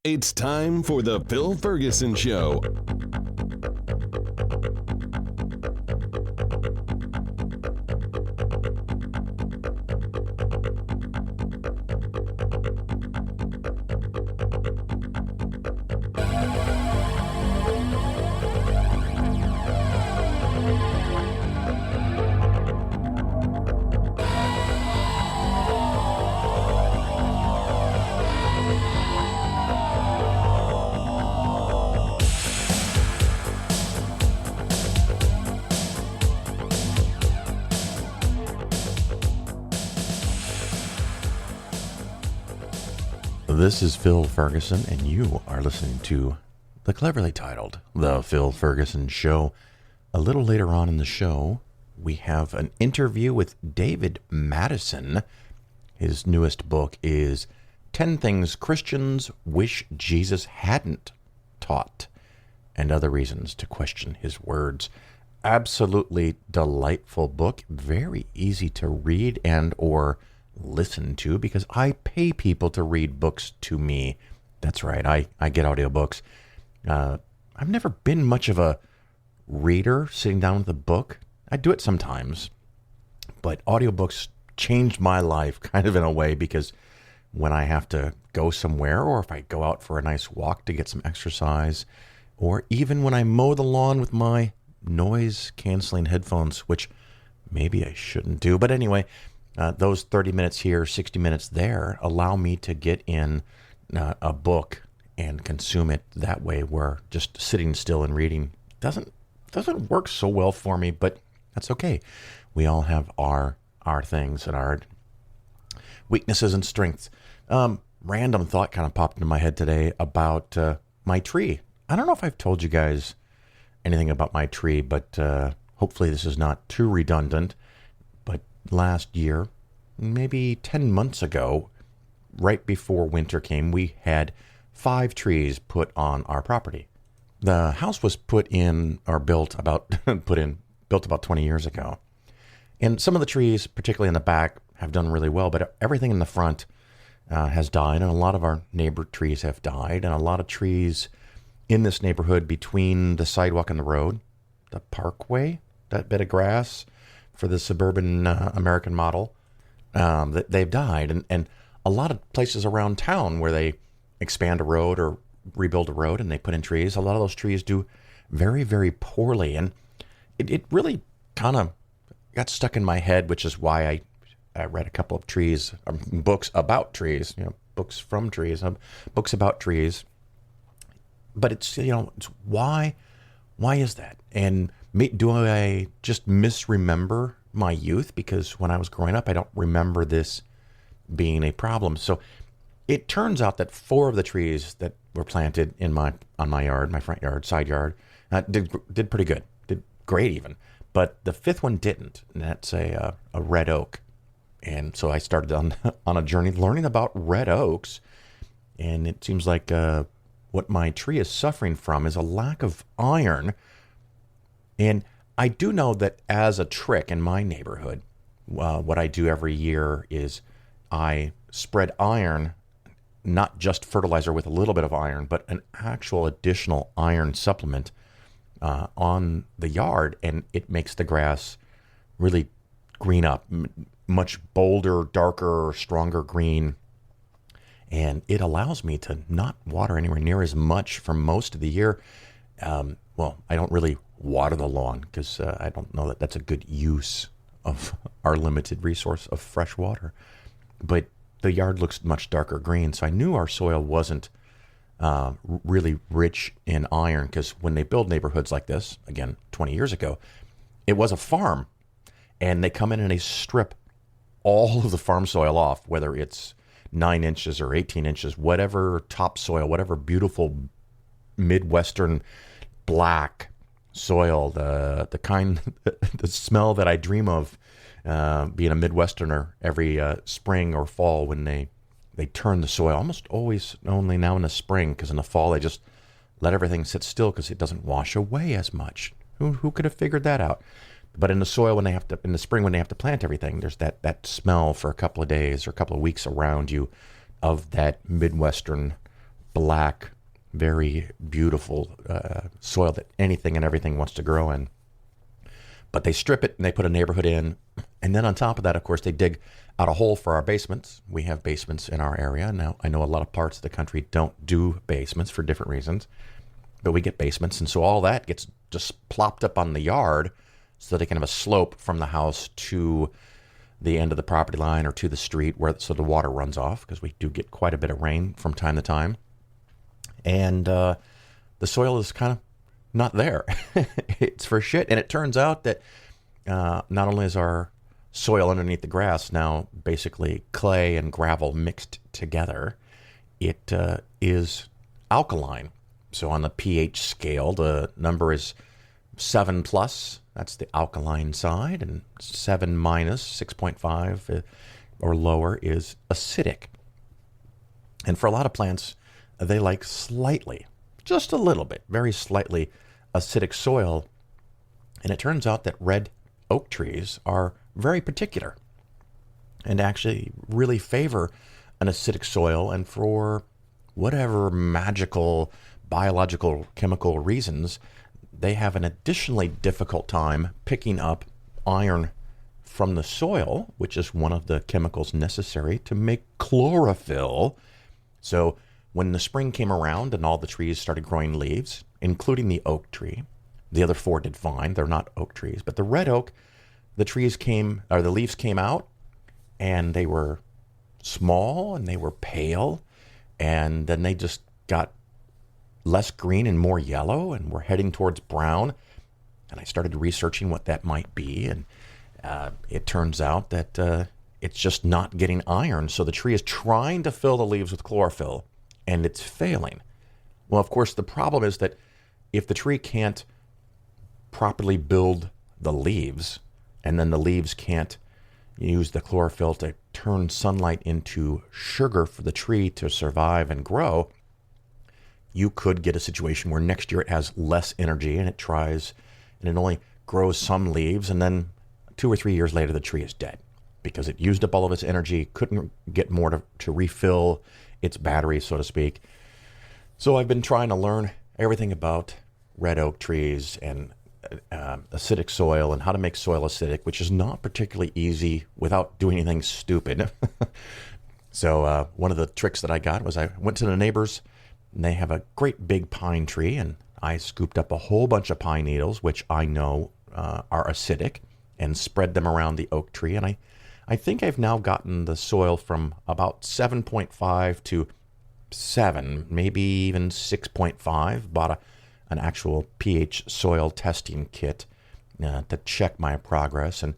It's time for the Phil Ferguson Show. This is Phil Ferguson, and you are listening to the cleverly titled The Phil Ferguson Show. A little later on in the show, we have an interview with David Madison. His newest book is 10 Things Christians Wish Jesus Hadn't Taught, and Other Reasons to Question His Words. Absolutely delightful book, very easy to read and or listen to, because I pay people to read books to me. That's right, I get audiobooks. I've never been much of a reader, sitting down with a book. I do it sometimes, but audiobooks changed my life kind of in a way, because when I have to go somewhere, or if I go out for a nice walk to get some exercise, or even when I mow the lawn with my noise-canceling headphones, which maybe I shouldn't do, but anyway, those 30 minutes here, 60 minutes there allow me to get in a book and consume it that way, where just sitting still and reading doesn't work so well for me, but that's okay. We all have our things and our weaknesses and strengths. Random thought kind of popped into my head today about my tree. I don't know if I've told you guys anything about my tree, but hopefully this is not too redundant. Last year, maybe 10 months ago, right before winter came, we had 5 trees put on our property. The house was built about 20 years ago. And some of the trees, particularly in the back, have done really well, but everything in the front has died, and a lot of our neighbor trees have died, and a lot of trees in this neighborhood between the sidewalk and the road, the parkway, that bit of grass for the suburban American model, that they've died. And a lot of places around town where they expand a road or rebuild a road and they put in trees, a lot of those trees do very, very poorly. And it really kind of got stuck in my head, which is why I read a couple of books about trees, books from trees, books about trees. But it's why is that? And do I just misremember my youth? Because when I was growing up, I don't remember this being a problem. So it turns out that 4 of the trees that were planted on my yard, my front yard, side yard, did pretty good, did great even. But the 5th one didn't, and that's a red oak. And so I started on a journey learning about red oaks, and it seems like what my tree is suffering from is a lack of iron. And I do know that as a trick in my neighborhood, what I do every year is I spread iron, not just fertilizer with a little bit of iron, but an actual additional iron supplement on the yard, and it makes the grass really green up, much bolder, darker, stronger green. And it allows me to not water anywhere near as much for most of the year. I don't really water the lawn because I don't know that that's a good use of our limited resource of fresh water. But the yard looks much darker green, so I knew our soil wasn't really rich in iron, because when they build neighborhoods like this, again, 20 years ago, it was a farm, and they come in and they strip all of the farm soil off, whether it's 9 inches or 18 inches, whatever topsoil, whatever beautiful Midwestern black soil, the kind, the smell that I dream of being a Midwesterner every spring or fall, when they turn the soil, almost always only now in the spring, because in the fall they just let everything sit still because it doesn't wash away as much. Who could have figured that out? But in the soil, in the spring when they have to plant everything, there's that smell for a couple of days or a couple of weeks around you of that Midwestern black, very beautiful soil that anything and everything wants to grow in. But they strip it and they put a neighborhood in. And then on top of that, of course, they dig out a hole for our basements. We have basements in our area. Now, I know a lot of parts of the country don't do basements for different reasons, but we get basements. And so all that gets just plopped up on the yard so they can have a slope from the house to the end of the property line or to the street so the water runs off, because we do get quite a bit of rain from time to time. And the soil is kind of not there. It's for shit. And it turns out that not only is our soil underneath the grass now basically clay and gravel mixed together, it is alkaline. So on the pH scale, the number is 7 plus. That's the alkaline side, and 7 minus 6.5 or lower is acidic. And for a lot of plants, they like slightly, just a little bit, very slightly acidic soil. And it turns out that red oak trees are very particular and actually really favor an acidic soil. And for whatever magical, biological, chemical reasons, they have an additionally difficult time picking up iron from the soil, which is one of the chemicals necessary to make chlorophyll. So when the spring came around and all the trees started growing leaves, including the oak tree, the other 4 did fine. They're not oak trees, but the red oak, the leaves came out, and they were small and they were pale, and then they just got less green and more yellow, and we're heading towards brown. And I started researching what that might be, and it turns out that it's just not getting iron. So the tree is trying to fill the leaves with chlorophyll, and it's failing. Well, of course, the problem is that if the tree can't properly build the leaves, and then the leaves can't use the chlorophyll to turn sunlight into sugar for the tree to survive and grow, you could get a situation where next year it has less energy and it tries and it only grows some leaves, and then 2 or 3 years later the tree is dead because it used up all of its energy, couldn't get more to refill its battery, so to speak. So I've been trying to learn everything about red oak trees and acidic soil and how to make soil acidic, which is not particularly easy without doing anything stupid. So one of the tricks that I got was I went to the neighbors, and they have a great big pine tree, and I scooped up a whole bunch of pine needles, which I know are acidic, and spread them around the oak tree. And I think I've now gotten the soil from about 7.5 to 7, maybe even 6.5. Bought an actual pH soil testing kit to check my progress. And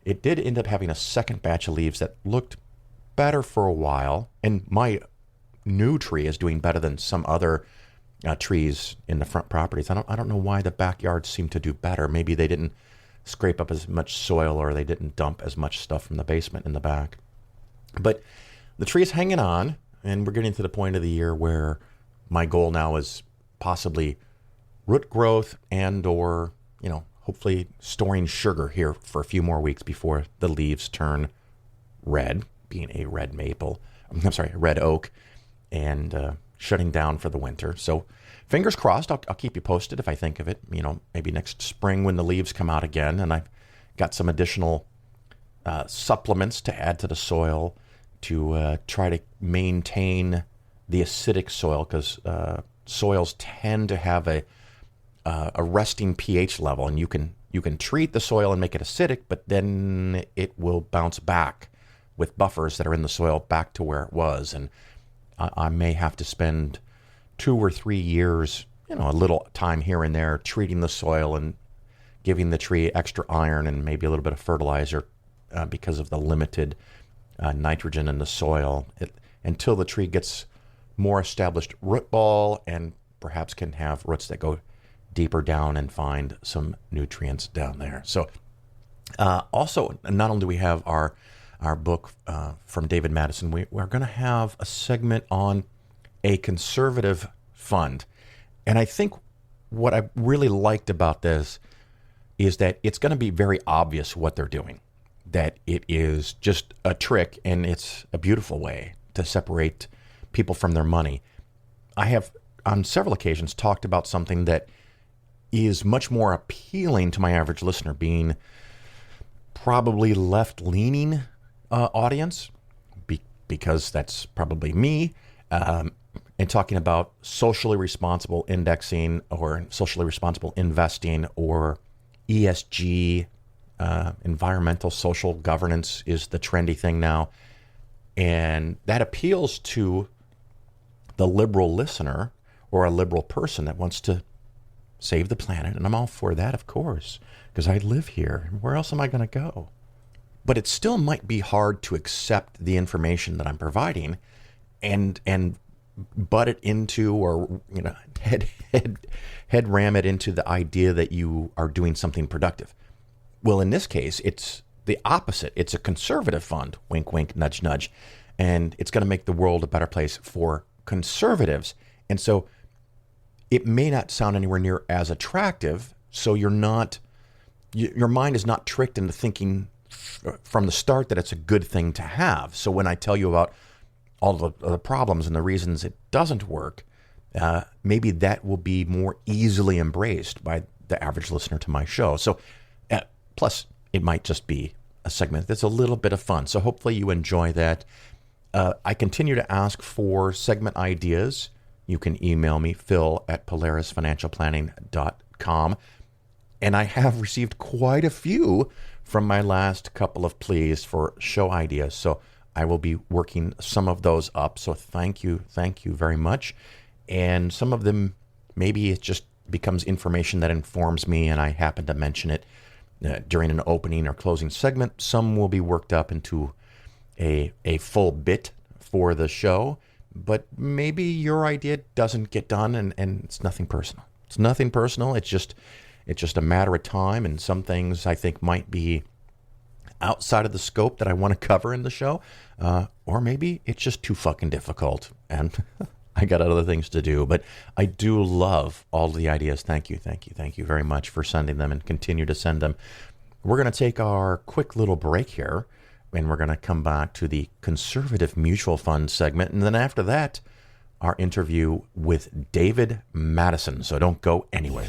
it did end up having a second batch of leaves that looked better for a while. And my new tree is doing better than some other trees in the front properties. I don't know why the backyards seem to do better. Maybe they didn't scrape up as much soil, or they didn't dump as much stuff from the basement in the back. But the tree is hanging on, and we're getting to the point of the year where my goal now is possibly root growth and or, hopefully storing sugar here for a few more weeks before the leaves turn red, being a red oak, and shutting down for the winter. So fingers crossed, I'll keep you posted if I think of it, maybe next spring when the leaves come out again, and I've got some additional supplements to add to the soil to try to maintain the acidic soil, because soils tend to have a resting pH level, and you can treat the soil and make it acidic, but then it will bounce back with buffers that are in the soil back to where it was. And I may have to spend 2 or 3 years, a little time here and there, treating the soil and giving the tree extra iron and maybe a little bit of fertilizer because of the limited nitrogen in the soil, until the tree gets more established root ball and perhaps can have roots that go deeper down and find some nutrients down there. So also, not only do we have our book from David Madison, we're going to have a segment on a conservative fund. And I think what I really liked about this is that it's going to be very obvious what they're doing, that it is just a trick, and it's a beautiful way to separate people from their money. I have on several occasions talked about something that is much more appealing to my average listener, being probably left-leaning audience, because that's probably me, and talking about socially responsible indexing or socially responsible investing or ESG, environmental social governance is the trendy thing now. And that appeals to the liberal listener or a liberal person that wants to save the planet. And I'm all for that, of course, because I live here. Where else am I going to go? But it still might be hard to accept the information that I'm providing and butt it into, or head ram it into the idea that you are doing something productive. Well, in this case, it's the opposite. It's a conservative fund, wink, wink, nudge, nudge, and it's going to make the world a better place for conservatives. And so it may not sound anywhere near as attractive, so your mind is not tricked into thinking from the start that it's a good thing to have. So when I tell you about all the problems and the reasons it doesn't work, maybe that will be more easily embraced by the average listener to my show. So plus, it might just be a segment that's a little bit of fun. So hopefully you enjoy that. I continue to ask for segment ideas. You can email me, phil@polarisfinancialplanning.com. And I have received quite a few from my last couple of pleas for show ideas. So I will be working some of those up. So thank you very much. And some of them, maybe it just becomes information that informs me and I happen to mention it during an opening or closing segment. Some will be worked up into a full bit for the show, but maybe your idea doesn't get done, and it's nothing personal. It's nothing personal. It's just a matter of time, and some things I think might be outside of the scope that I want to cover in the show, or maybe it's just too fucking difficult, and I got other things to do. But I do love all the ideas. Thank you very much for sending them, and continue to send them. We're going to take our quick little break here, and we're going to come back to the conservative mutual fund segment. And then after that, our interview with David Madison. So don't go anywhere.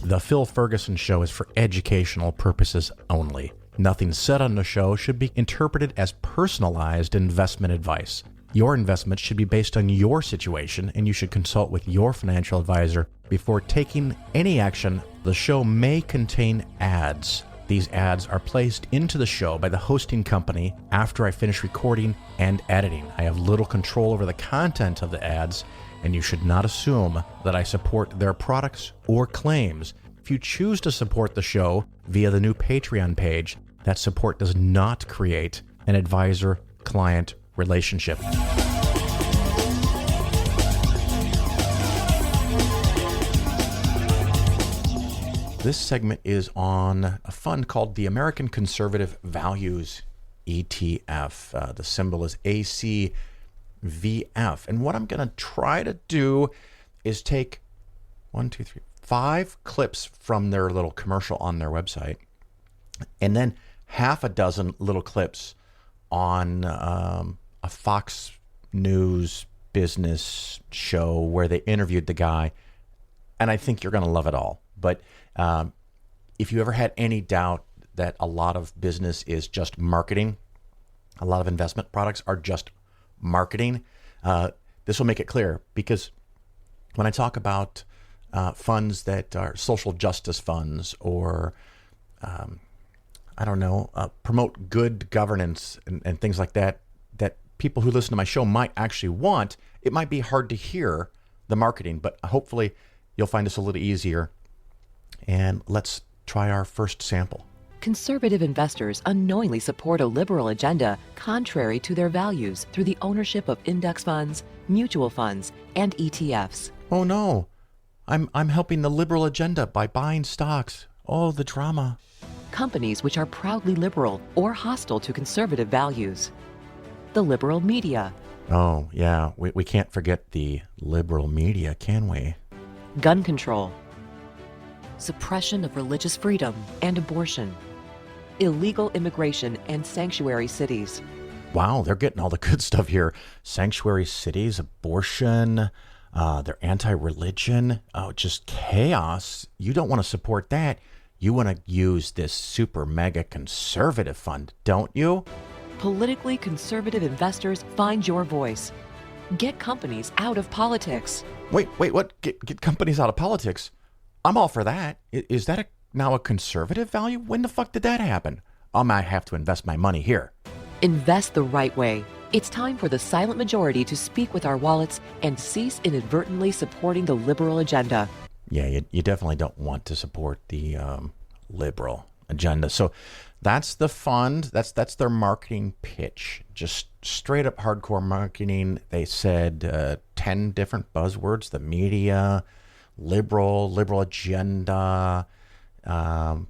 The Phil Ferguson Show is for educational purposes only. Nothing said on the show should be interpreted as personalized investment advice. Your investments should be based on your situation, and you should consult with your financial advisor before taking any action. The show may contain ads. These ads are placed into the show by the hosting company after I finish recording and editing. I have little control over the content of the ads, and you should not assume that I support their products or claims. If you choose to support the show via the new Patreon page, that support does not create an advisor-client relationship. This segment is on a fund called the American Conservative Values ETF. The symbol is ACVF. And what I'm going to try to do is take 5 clips from their little commercial on their website, and then half a dozen little clips on a Fox News business show where they interviewed the guy. And I think you're going to love it all. But if you ever had any doubt that a lot of business is just marketing, a lot of investment products are just marketing, this will make it clear. Because when I talk about funds that are social justice funds or, promote good governance and things like that, that people who listen to my show might actually want, it might be hard to hear the marketing, but hopefully you'll find this a little easier. And let's try our first sample. Conservative investors unknowingly support a liberal agenda contrary to their values through the ownership of index funds, mutual funds, and ETFs. Oh no, I'm helping the liberal agenda by buying stocks. Oh, the drama. Companies which are proudly liberal or hostile to conservative values. The liberal media. Oh, yeah, we can't forget the liberal media, can we? Gun control. Suppression of religious freedom and abortion. Illegal immigration and sanctuary cities. Wow, they're getting all the good stuff here. Sanctuary cities, abortion, they're anti-religion. Oh, just chaos. You don't want to support that. You want to use this super mega conservative fund, don't you? Politically conservative investors find your voice. Get companies out of politics. Wait, what? Get companies out of politics? I'm all for that. Is that now a conservative value? When the fuck did that happen? I might have to invest my money here. Invest the right way. It's time for the silent majority to speak with our wallets and cease inadvertently supporting the liberal agenda. Yeah, you definitely don't want to support the liberal agenda. So that's the fund. That's their marketing pitch. Just straight up hardcore marketing. They said 10 different buzzwords: the media, liberal agenda,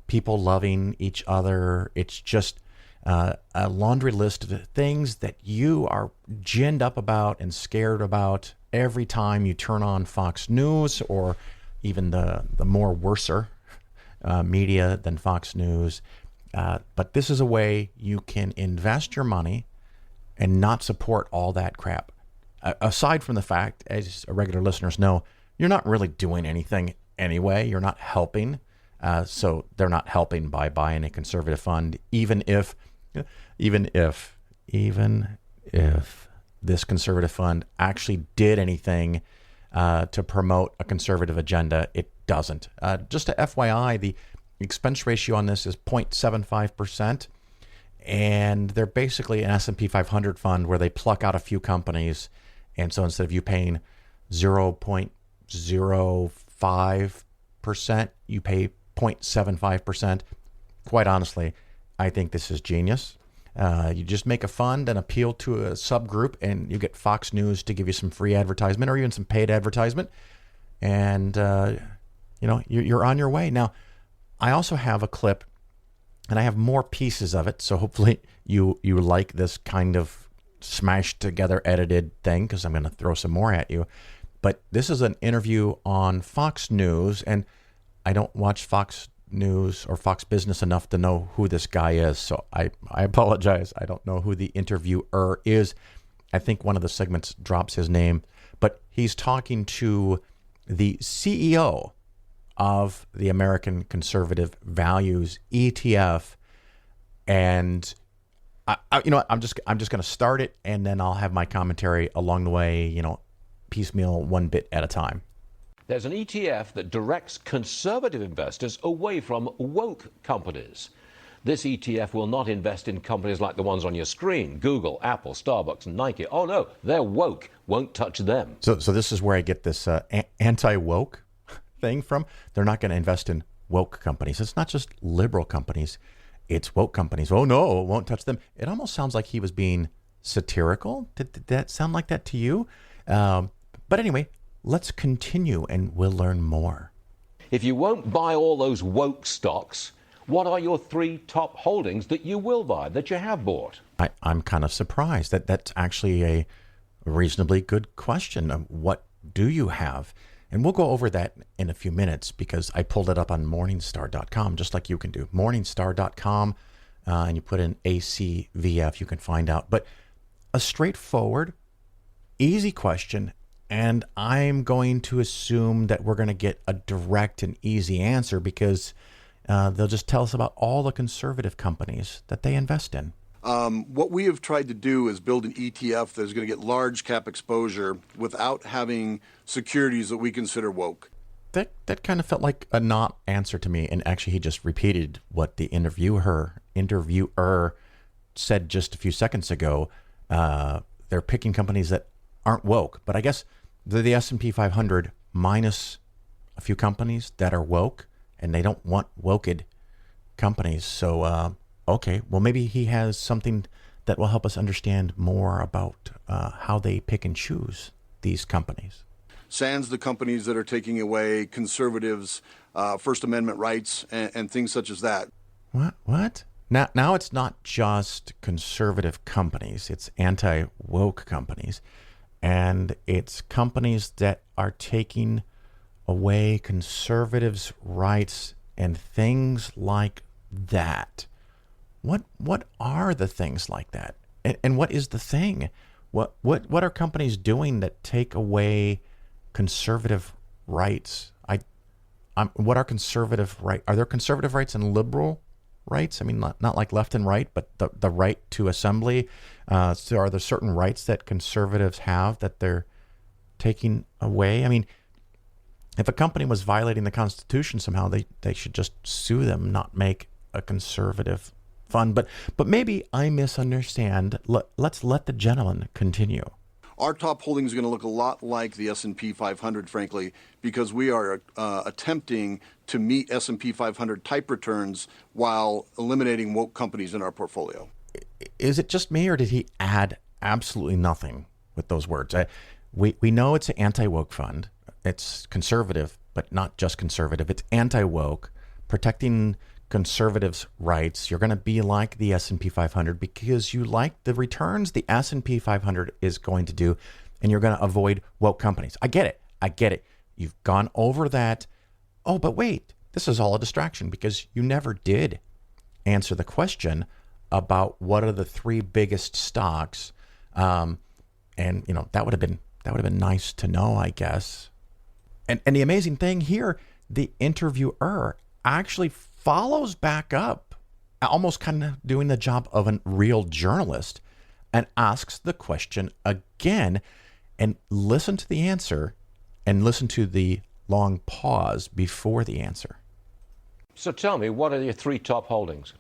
people loving each other. It's just a laundry list of things that you are ginned up about and scared about every time you turn on Fox News or even the more worser media than Fox News. But this is a way you can invest your money and not support all that crap. Aside from the fact, as regular listeners know, you're not really doing anything anyway. You're not helping. So they're not helping by buying a conservative fund, even if this conservative fund actually did anything to promote a conservative agenda. It doesn't. Just a FYI, the expense ratio on this is 0.75%, and they're basically an S&P 500 fund where they pluck out a few companies, and so instead of you paying 0.05%, you pay 0.75%. Quite honestly, I think this is genius. You just make a fund and appeal to a subgroup, and you get Fox News to give you some free advertisement or even some paid advertisement, and you're on your way. Now, I also have a clip, and I have more pieces of it, so hopefully you like this kind of smashed together edited thing, because I'm going to throw some more at you. But this is an interview on Fox News, and I don't watch Fox News or Fox Business enough to know who this guy is, so I apologize. I don't know who the interviewer is. I think one of the segments drops his name, but he's talking to the CEO of the American Conservative Values ETF, and I'm just going to start it, and then I'll have my commentary along the way, piecemeal, one bit at a time. There's an ETF that directs conservative investors away from woke companies. This ETF will not invest in companies like the ones on your screen: Google, Apple, Starbucks, and Nike. Oh no, they're woke. Won't touch them. So this is where I get this anti-woke thing from. They're not going to invest in woke companies. It's not just liberal companies. It's woke companies. Oh no, it won't touch them. It almost sounds like he was being satirical. Did that sound like that to you? But anyway, let's continue and we'll learn more. If you won't buy all those woke stocks, what are your 3 top holdings that you will buy, that you have bought? I'm kind of surprised. That's actually a reasonably good question. What do you have? And we'll go over that in a few minutes, because I pulled it up on Morningstar.com, just like you can do. Morningstar.com, and you put in ACVF, you can find out. But a straightforward, easy question, and I'm going to assume that we're going to get a direct and easy answer, because they'll just tell us about all the conservative companies that they invest in. What we have tried to do is build an ETF that is going to get large cap exposure without having securities that we consider woke. That kind of felt like a not answer to me, and actually he just repeated what the interviewer said just a few seconds ago. They're picking companies that aren't woke, but I guess they're the S&P 500 minus a few companies that are woke, and they don't want woked companies. So, okay, well, maybe he has something that will help us understand more about how they pick and choose these companies. Sans the companies that are taking away conservatives' First Amendment rights and things such as that. What? Now it's not just conservative companies, it's anti-woke companies. And it's companies that are taking away conservatives' rights and things like that. What are the things like that? And what is the thing? What are companies doing that take away conservative rights? What are conservative right? Are there conservative rights and liberal rights? I mean, not like left and right, but the right to assembly. So are there certain rights that conservatives have that they're taking away? I mean, if a company was violating the Constitution somehow, they should just sue them, not make a conservative fund. But maybe I misunderstand. Let's let the gentleman continue. Our top holding is going to look a lot like the S&P 500, frankly, because we are attempting to meet S&P 500 type returns while eliminating woke companies in our portfolio. Is it just me, or did he add absolutely nothing with those words? We know it's an anti-woke fund. It's conservative, but not just conservative. It's anti-woke, protecting conservatives' rights. You're going to be like the S&P 500 because you like the returns the S&P 500 is going to do, and you're going to avoid woke companies. I get it. You've gone over that. Oh, but wait, this is all a distraction because you never did answer the question about what are the three biggest stocks. And that would have been nice to know, I guess. And the amazing thing here, the interviewer actually follows back up, almost kind of doing the job of a real journalist, and asks the question again, and listen to the answer, and listen to the long pause before the answer. So tell me, what are your three top holdings?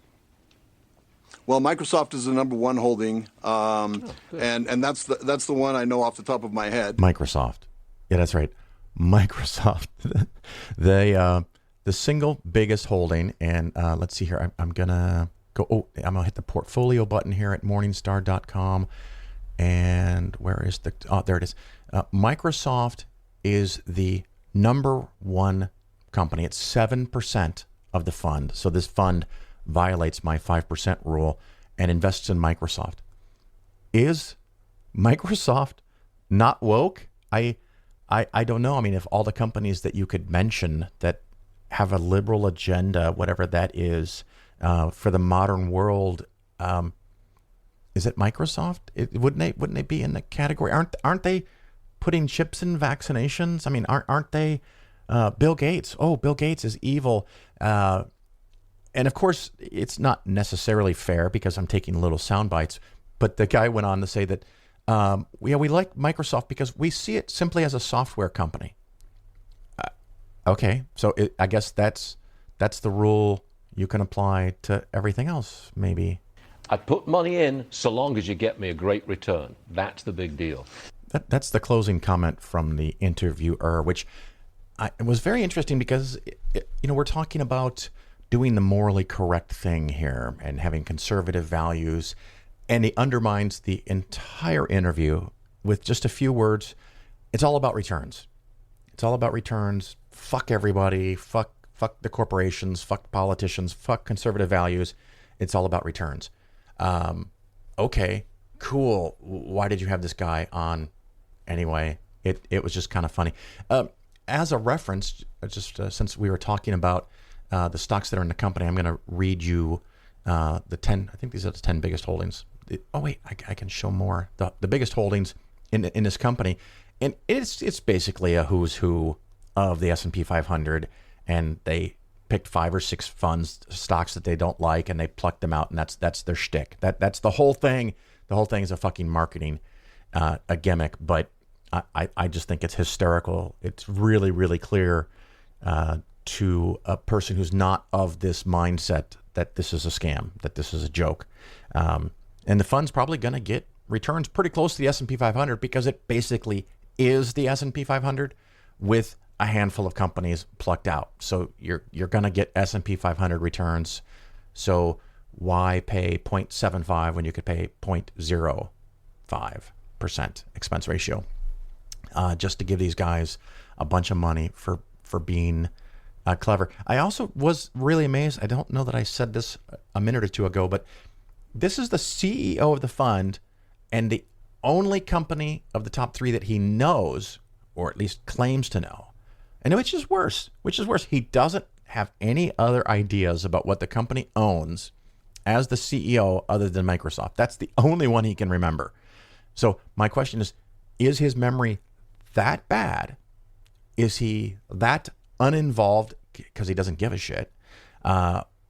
Well, Microsoft is the number one holding, and that's the one I know off the top of my head. Microsoft. Yeah, that's right. Microsoft. The single biggest holding, and let's see here. I'm gonna go. Oh, I'm gonna hit the portfolio button here at Morningstar.com, and where is the? Oh, there it is. Microsoft is the number one company. It's 7% of the fund. So this fund violates my 5% rule and invests in Microsoft. Is Microsoft not woke? I don't know. I mean, if all the companies that you could mention that have a liberal agenda, whatever that is, for the modern world, is it Microsoft? Wouldn't they be in the category? Aren't they putting chips in vaccinations? I mean, aren't they? Bill Gates. Oh, Bill Gates is evil. And of course, it's not necessarily fair because I'm taking little sound bites. But the guy went on to say that, we like Microsoft because we see it simply as a software company. Okay, so I guess that's the rule you can apply to everything else, maybe. I put money in so long as you get me a great return. That's the big deal. That's the closing comment from the interviewer, which it was very interesting because, we're talking about doing the morally correct thing here and having conservative values. And he undermines the entire interview with just a few words. It's all about returns. It's all about returns. Fuck everybody. Fuck the corporations. Fuck politicians. Fuck conservative values. It's all about returns. Okay, cool. Why did you have this guy on anyway? It was just kind of funny. As a reference, just since we were talking about the stocks that are in the company, I'm going to read you the 10. I think these are the 10 biggest holdings. Oh wait, I can show more. The biggest holdings in this company, and it's basically a who's who of the S&P 500, and they picked 5 or 6 stocks that they don't like, and they plucked them out, and that's their shtick. That's the whole thing. The whole thing is a fucking marketing a gimmick, but I just think it's hysterical. It's really, really clear to a person who's not of this mindset that this is a scam, that this is a joke. And the fund's probably going to get returns pretty close to the S&P 500 because it basically is the S&P 500 with a handful of companies plucked out. So you're going to get S&P 500 returns. So why pay 0.75 when you could pay 0.05% expense ratio? Just to give these guys a bunch of money for being clever. I also was really amazed. I don't know that I said this a minute or two ago, but this is the CEO of the fund and the only company of the top 3 that he knows, or at least claims to know. And which is worse, he doesn't have any other ideas about what the company owns as the CEO other than Microsoft. That's the only one he can remember. So my question is his memory that bad? Is he that uninvolved because he doesn't give a shit?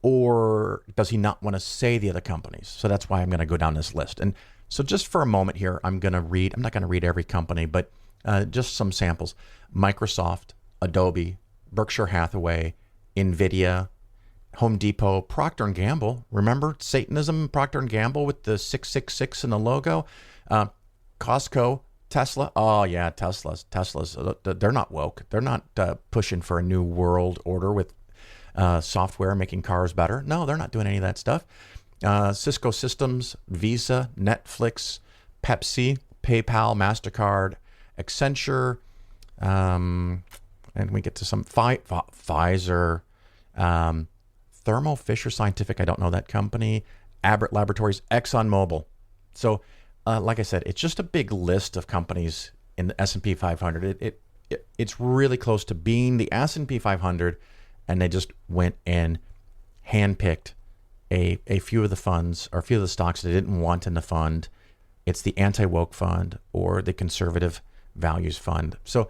Or does he not want to say the other companies? So that's why I'm going to go down this list. And so just for a moment here, I'm not going to read every company, but just some samples. Microsoft, Adobe, Berkshire Hathaway, NVIDIA, Home Depot, Procter & Gamble. Remember Satanism, Procter & Gamble with the 666 in the logo? Costco, Tesla. Oh, yeah, Tesla's. They're not woke. They're not pushing for a new world order with software making cars better. No, they're not doing any of that stuff. Cisco Systems, Visa, Netflix, Pepsi, PayPal, MasterCard, Accenture, and we get to some Pfizer, Thermo Fisher Scientific, I don't know that company, Abbott Laboratories, ExxonMobil. So, like I said, it's just a big list of companies in the S&P 500. It's really close to being the S&P 500, and they just went and handpicked a few of the funds or a few of the stocks they didn't want in the fund. It's the anti-woke fund or the conservative values fund. So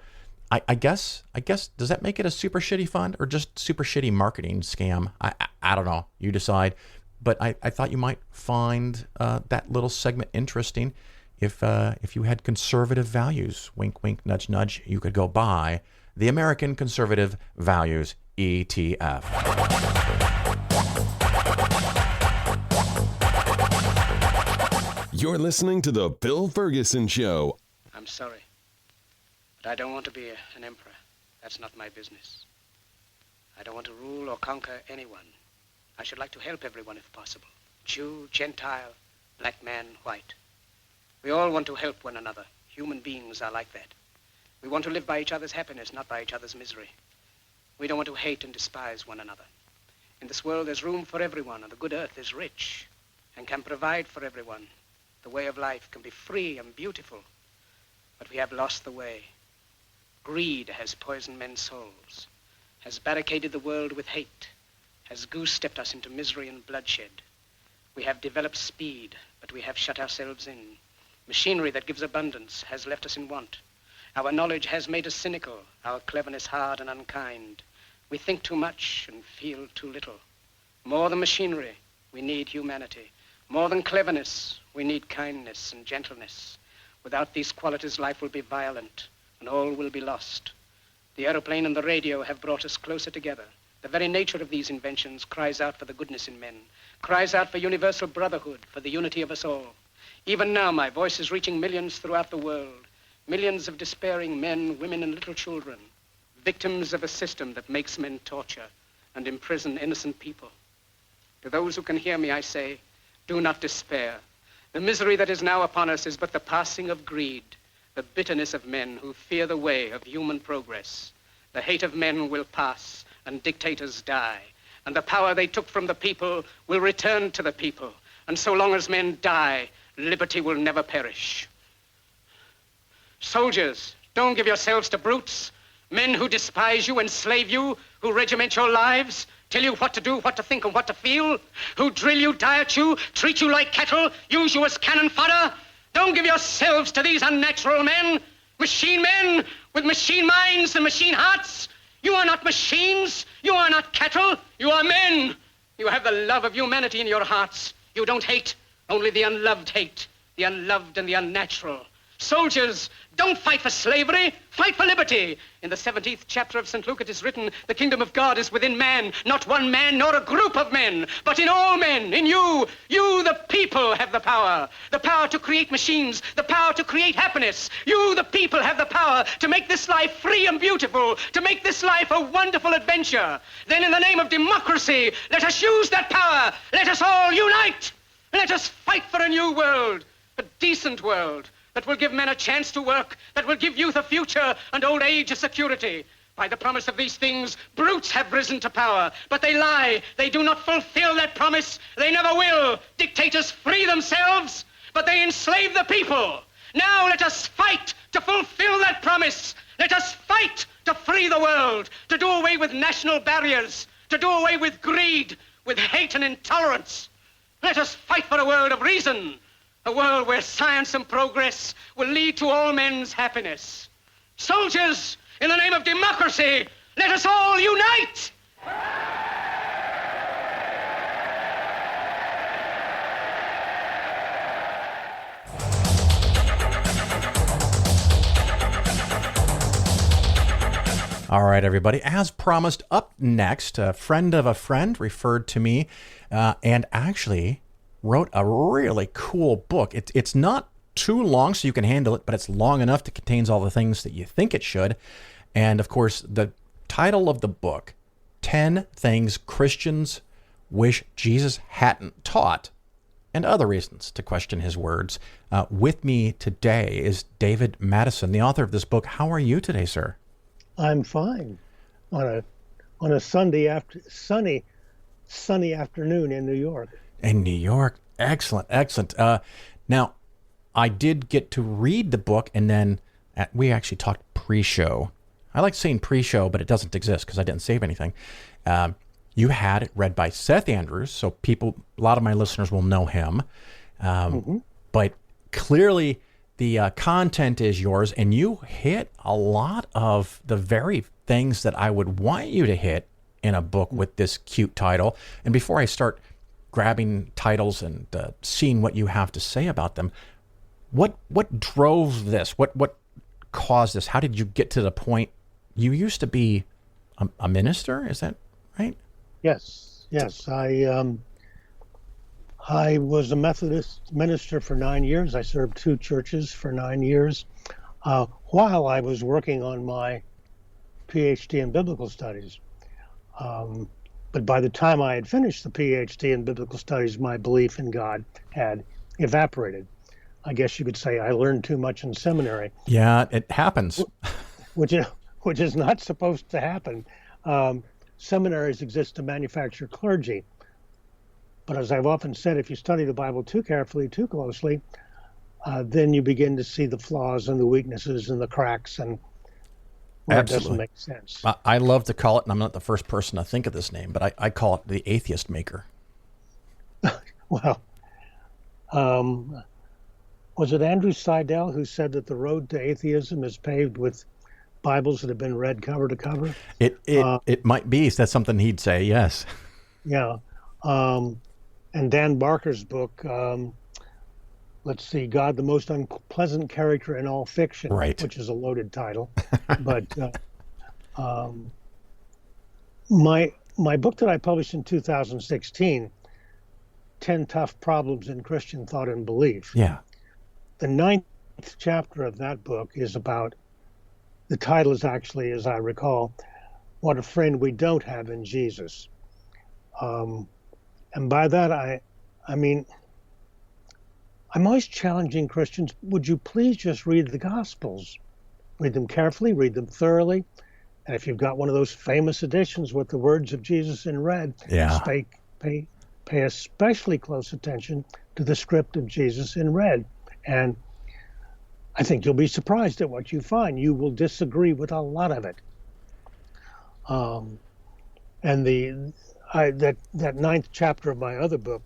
I guess, does that make it a super shitty fund or just super shitty marketing scam? I don't know. You decide. But I thought you might find that little segment interesting. If you had conservative values, wink, wink, nudge, nudge, you could go buy the American Conservative Values ETF. You're listening to The Phil Ferguson Show. I'm sorry, but I don't want to be an emperor. That's not my business. I don't want to rule or conquer anyone. I should like to help everyone if possible. Jew, Gentile, black man, white. We all want to help one another. Human beings are like that. We want to live by each other's happiness, not by each other's misery. We don't want to hate and despise one another. In this world, there's room for everyone, and the good earth is rich and can provide for everyone. The way of life can be free and beautiful, but we have lost the way. Greed has poisoned men's souls, has barricaded the world with hate, has goose-stepped us into misery and bloodshed. We have developed speed, but we have shut ourselves in. Machinery that gives abundance has left us in want. Our knowledge has made us cynical, our cleverness hard and unkind. We think too much and feel too little. More than machinery, we need humanity. More than cleverness, we need kindness and gentleness. Without these qualities, life will be violent and all will be lost. The aeroplane and the radio have brought us closer together. The very nature of these inventions cries out for the goodness in men, cries out for universal brotherhood, for the unity of us all. Even now, my voice is reaching millions throughout the world, millions of despairing men, women, and little children, victims of a system that makes men torture and imprison innocent people. To those who can hear me, I say, do not despair. The misery that is now upon us is but the passing of greed, the bitterness of men who fear the way of human progress. The hate of men will pass and dictators die, and the power they took from the people will return to the people. And so long as men die, liberty will never perish. Soldiers, don't give yourselves to brutes, men who despise you, enslave you, who regiment your lives, tell you what to do, what to think, and what to feel, who drill you, diet you, treat you like cattle, use you as cannon fodder. Don't give yourselves to these unnatural men with machine minds and machine hearts. You are not machines. You are not cattle. You are men. You have the love of humanity in your hearts. You don't hate. Only the unloved hate. The unloved and the unnatural. Soldiers, don't fight for slavery. Fight for liberty. In the 17th chapter of St. Luke it is written, the kingdom of God is within man, not one man nor a group of men, but in all men, in you. You, the people, have the power to create machines, the power to create happiness. You, the people, have the power to make this life free and beautiful, to make this life a wonderful adventure. Then in the name of democracy, let us use that power. Let us all unite. Let us fight for a new world, a decent world, that will give men a chance to work, that will give youth a future and old age a security. By the promise of these things, brutes have risen to power, but they lie. They do not fulfill that promise. They never will. Dictators free themselves, but they enslave the people. Now let us fight to fulfill that promise. Let us fight to free the world, to do away with national barriers, to do away with greed, with hate and intolerance. Let us fight for a world of reason, a world where science and progress will lead to all men's happiness. Soldiers, in the name of democracy, let us all unite! All right, everybody. As promised, up next, a friend of a friend referred to me and actually wrote a really cool book. It's not too long so you can handle it, but it's long enough to contains all the things that you think it should. And of course, the title of the book, 10 Things Christians Wish Jesus Hadn't Taught, and other reasons to question his words. With me today is David Madison, the author of this book. How are you today, sir? I'm fine on a sunny afternoon in New York. In New York, excellent. Now, I did get to read the book, and then we actually talked pre-show. I like saying pre-show, but it doesn't exist because I didn't save anything. You had it read by Seth Andrews, so a lot of my listeners will know him. But clearly, the content is yours, and you hit a lot of the very things that I would want you to hit in a book with this cute title. And before I start grabbing titles and seeing what you have to say about them, what drove this? What caused this? How did you get to the point? You used to be a minister, is that right? Yes. I was a Methodist minister for 9 years. I served 2 churches for 9 years while I was working on my PhD in biblical studies. But by the time I had finished the PhD in biblical studies, my belief in God had evaporated. I guess you could say I learned too much in seminary. Yeah, it happens. Which is not supposed to happen. Seminaries exist to manufacture clergy. But as I've often said, if you study the Bible too carefully, too closely, then you begin to see the flaws and the weaknesses and the cracks, and where it doesn't make sense. I love to call it, and I'm not the first person to think of this name, but I call it the atheist maker. Well, was it Andrew Seidel who said that the road to atheism is paved with Bibles that have been read cover to cover? It might be. That's something he'd say, yes. Yeah. And Dan Barker's book, let's see, God, the Most Unpleasant Character in All Fiction, right, which is a loaded title. But my book that I published in 2016, 10 Tough Problems in Christian Thought and Belief. Yeah. The 9th chapter of that book is about, the title is actually, as I recall, What a Friend We Don't Have in Jesus. And by that, I mean, I'm always challenging Christians, would you please just read the Gospels? Read them carefully, read them thoroughly. And if you've got one of those famous editions with the words of Jesus in red, pay especially close attention to the script of Jesus in red. And I think you'll be surprised at what you find. You will disagree with a lot of it. And that 9th chapter of my other book,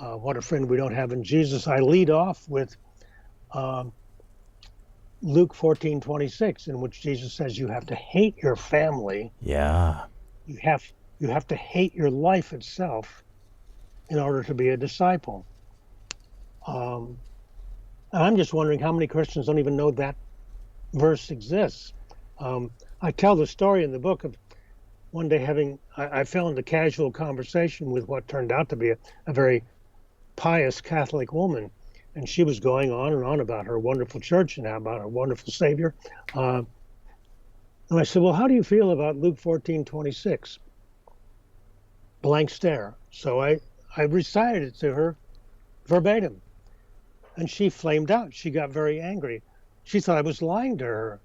What a Friend We Don't Have in Jesus, I lead off with Luke 14:26, in which Jesus says you have to hate your family. Yeah. You have to hate your life itself in order to be a disciple. And I'm just wondering how many Christians don't even know that verse exists. I tell the story in the book of one day I fell into casual conversation with what turned out to be a very pious Catholic woman. And she was going on and on about her wonderful church and about her wonderful Savior. And I said, well, how do you feel about Luke 14:26? Blank stare. So I recited it to her verbatim. And she flamed out. She got very angry. She thought I was lying to her.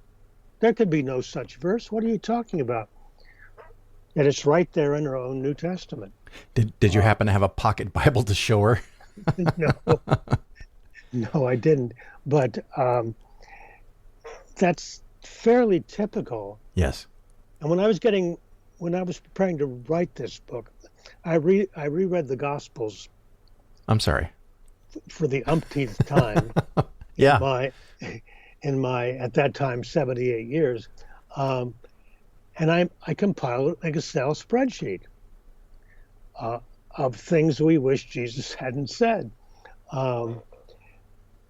There could be no such verse. What are you talking about? And it's right there in her own New Testament. Did you happen to have a pocket Bible to show her? No, I didn't. But that's fairly typical. Yes. And when I was preparing to write this book, I reread the Gospels I'm sorry. for the umpteenth time Yeah. in my at that time 78 years, um, and I compiled an Excel spreadsheet uh, of things we wish Jesus hadn't said, um,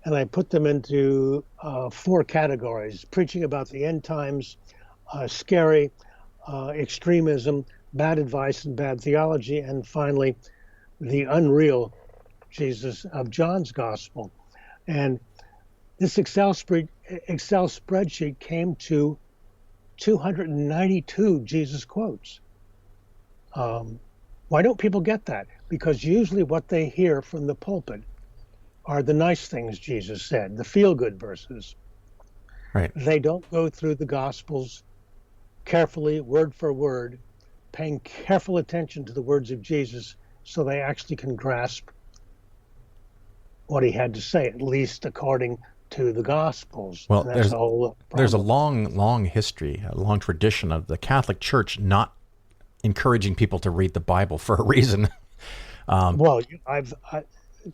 and I put them into four categories: preaching about the end times, scary, extremism, bad advice and bad theology, and finally the unreal Jesus of John's gospel. And this Excel spreadsheet came to 292 Jesus quotes. Why don't people get that? Because usually what they hear from the pulpit are the nice things Jesus said, the feel-good verses. Right. They don't go through the Gospels carefully, word for word, paying careful attention to the words of Jesus so they actually can grasp what he had to say, at least according to the Gospels. Well, and that's a whole there's a problem. long history, a long tradition of the Catholic Church not encouraging people to read the Bible for a reason. Well,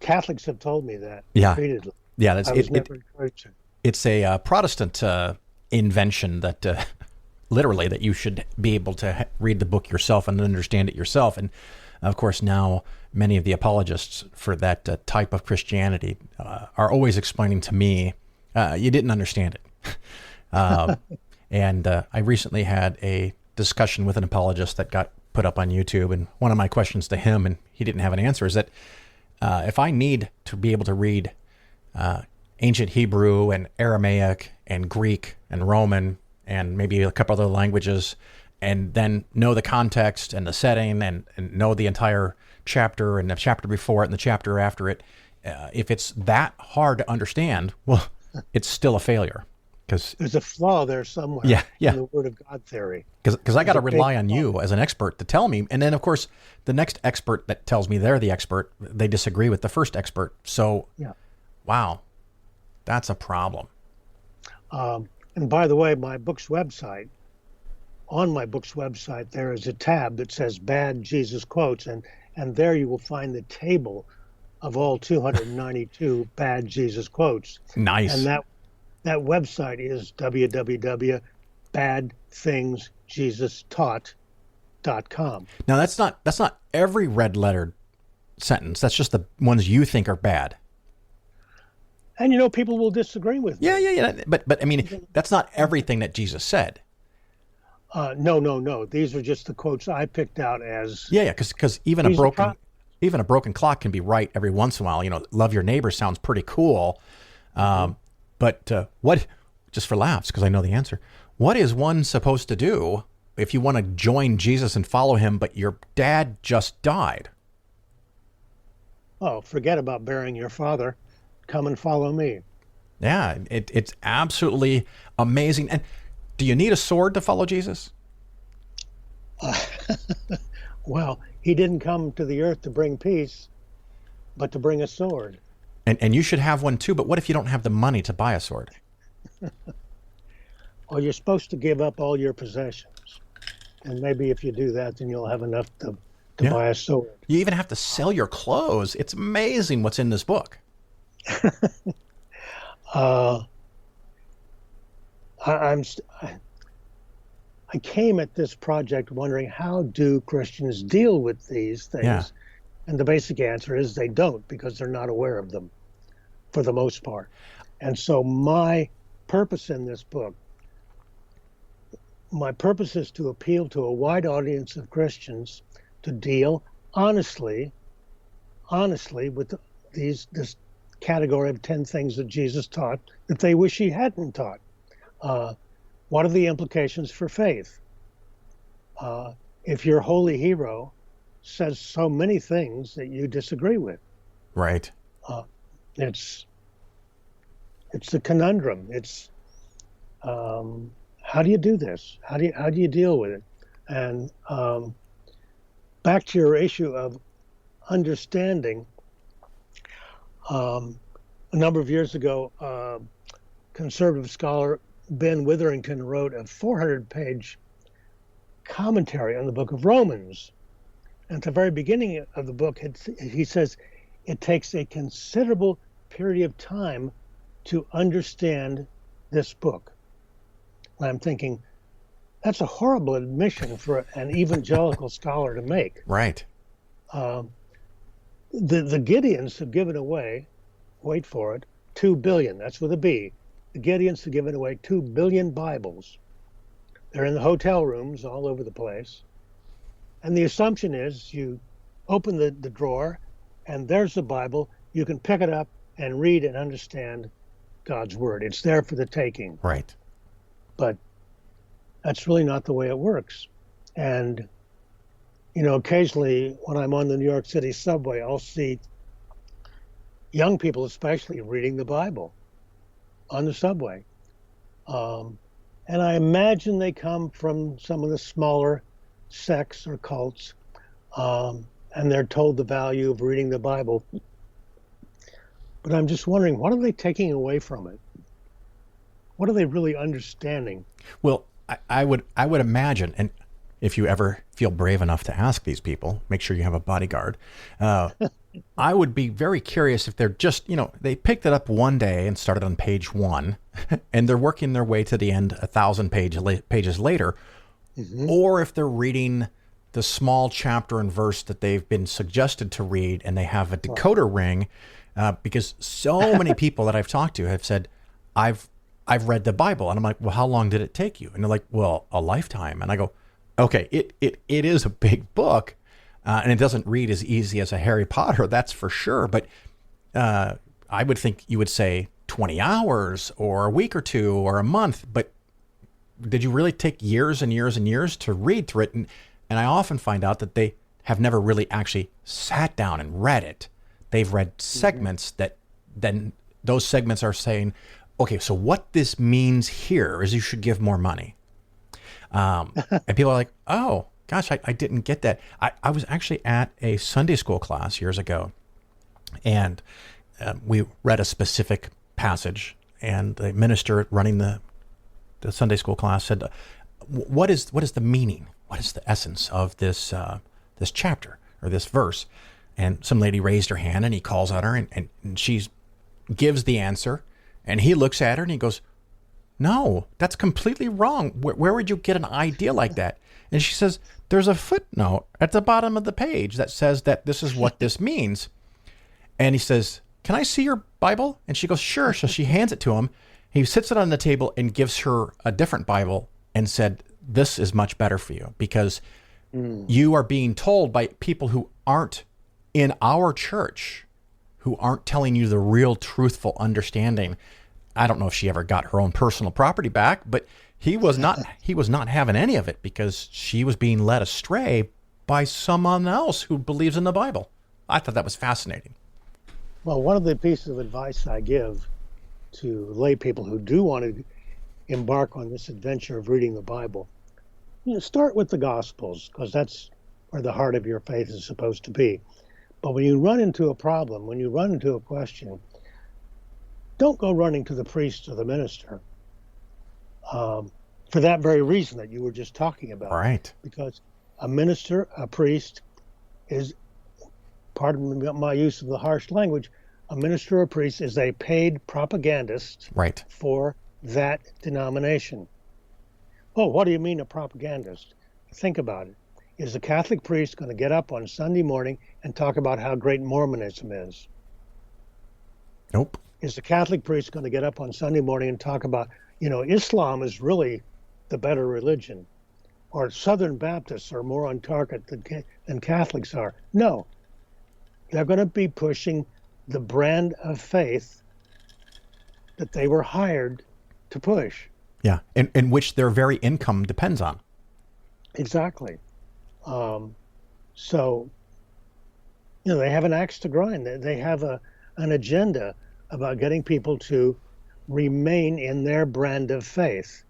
Catholics have told me that Yeah. repeatedly. Yeah, I was never encouraged to. it's a Protestant invention that literally that you should be able to read the book yourself and understand it yourself. And of course, now many of the apologists for that type of Christianity are always explaining to me, you didn't understand it. And I recently had a discussion with an apologist that got put up on YouTube. And one of my questions to him, and he didn't have an answer, is that if I need to be able to read ancient Hebrew and Aramaic and Greek and Roman and maybe a couple other languages, and then know the context and the setting and know the entire chapter and the chapter before it and the chapter after it, if it's that hard to understand, well, it's still a failure. Because there's a flaw there somewhere yeah. in the Word of God theory. Because I got to rely on you as an expert to tell me. And then, of course, the next expert that tells me they're the expert, they disagree with the first expert. So, Yeah. Wow, that's a problem. And by the way, on my book's website, there is a tab that says Bad Jesus Quotes, and there you will find the table of all 292 bad Jesus quotes. Nice. And that website is www.badthingsjesustaught.com. Now, that's not every red-lettered sentence. That's just the ones you think are bad. And people will disagree with me. Yeah. But I mean, that's not everything that Jesus said. No. These are just the quotes I picked out as. Yeah. Because even a broken clock can be right every once in a while. Love your neighbor sounds pretty cool. But what? Just for laughs, because I know the answer. What is one supposed to do if you want to join Jesus and follow him, but your dad just died? Oh, forget about burying your father. Come and follow me. Yeah, it's absolutely amazing. And do you need a sword to follow Jesus? Well, he didn't come to the earth to bring peace, but to bring a sword. And you should have one too, but what if you don't have the money to buy a sword? Well, you're supposed to give up all your possessions. And maybe if you do that, then you'll have enough to buy a sword. You even have to sell your clothes. It's amazing what's in this book. I came at this project wondering, how do Christians deal with these things? Yeah. And the basic answer is they don't, because they're not aware of them for the most part. And so my purpose in this book, is to appeal to a wide audience of Christians to deal honestly with this category of 10 things that Jesus taught that they wish he hadn't taught. What are the implications for faith? If your holy hero says so many things that you disagree with, Right. it's a conundrum. It's how do you do this? How do you deal with it? And back to your issue of understanding. A number of years ago, conservative scholar Ben Witherington wrote a 400-page commentary on the book of Romans. And at the very beginning of the book, he says, it takes a considerable period of time to understand this book. And I'm thinking, that's a horrible admission for an evangelical scholar to make. Right. The Gideons have given away, wait for it, 2 billion, that's with a B. The Gideons have given away 2 billion Bibles. They're in the hotel rooms all over the place. And the assumption is you open the drawer and there's the Bible. You can pick it up and read and understand God's word. It's there for the taking. Right. But that's really not the way it works. And, you know, occasionally when I'm on the New York City subway, I'll see young people especially reading the Bible on the subway. And I imagine they come from some of the smaller sects or cults, and they're told the value of reading the Bible. But I'm just wondering, what are they taking away from it? What are they really understanding? Well, I would imagine, and if you ever feel brave enough to ask these people, make sure you have a bodyguard. I would be very curious if they're just, you know, they picked it up one day and started on page 1, and they're working their way to the end 1,000 pages later, or if they're reading the small chapter and verse that they've been suggested to read, and they have a decoder ring, because so many people that I've talked to have said, I've read the Bible, and I'm like, well, how long did it take you? And they're like, well, a lifetime. And I go, okay, it is a big book. And it doesn't read as easy as a Harry Potter, that's for sure. But I would think you would say 20 hours or a week or 2 or a month. But did you really take years and years and years to read through it? And I often find out that they have never really actually sat down and read it. They've read segments that then those segments are saying, okay, so what this means here is you should give more money. And people are like, oh, gosh, I didn't get that. I was actually at a Sunday school class years ago, and we read a specific passage, and the minister running the Sunday school class said, what is the meaning? What is the essence of this this chapter or this verse? And some lady raised her hand, and he calls on her, and she gives the answer, and he looks at her, and he goes, no, that's completely wrong. Where would you get an idea like that? And she says, there's a footnote at the bottom of the page that says that this is what this means. And he says, can I see your Bible? And she goes, sure. So she hands it to him. He sits it on the table and gives her a different Bible and said, this is much better for you because you are being told by people who aren't in our church, who aren't telling you the real truthful understanding. I don't know if she ever got her own personal property back, but he was not having any of it because she was being led astray by someone else who believes in the Bible. I thought that was fascinating. Well, one of the pieces of advice I give to lay people who do want to embark on this adventure of reading the Bible, start with the Gospels, because that's where the heart of your faith is supposed to be. But when you run into a problem, when you run into a question, don't go running to the priest or the minister for that very reason that you were just talking about. Right. Because a minister, a priest is, pardon my use of the harsh language, a minister or a priest is a paid propagandist right. for that denomination. Oh, what do you mean a propagandist? Think about it. Is a Catholic priest going to get up on Sunday morning and talk about how great Mormonism is? Nope. Is the Catholic priest going to get up on Sunday morning and talk about, Islam is really the better religion, or Southern Baptists are more on target than Catholics are? No. They're going to be pushing the brand of faith that they were hired to push. Yeah, and which their very income depends on. Exactly. So, they have an axe to grind. They have an agenda about getting people to remain in their brand of faith.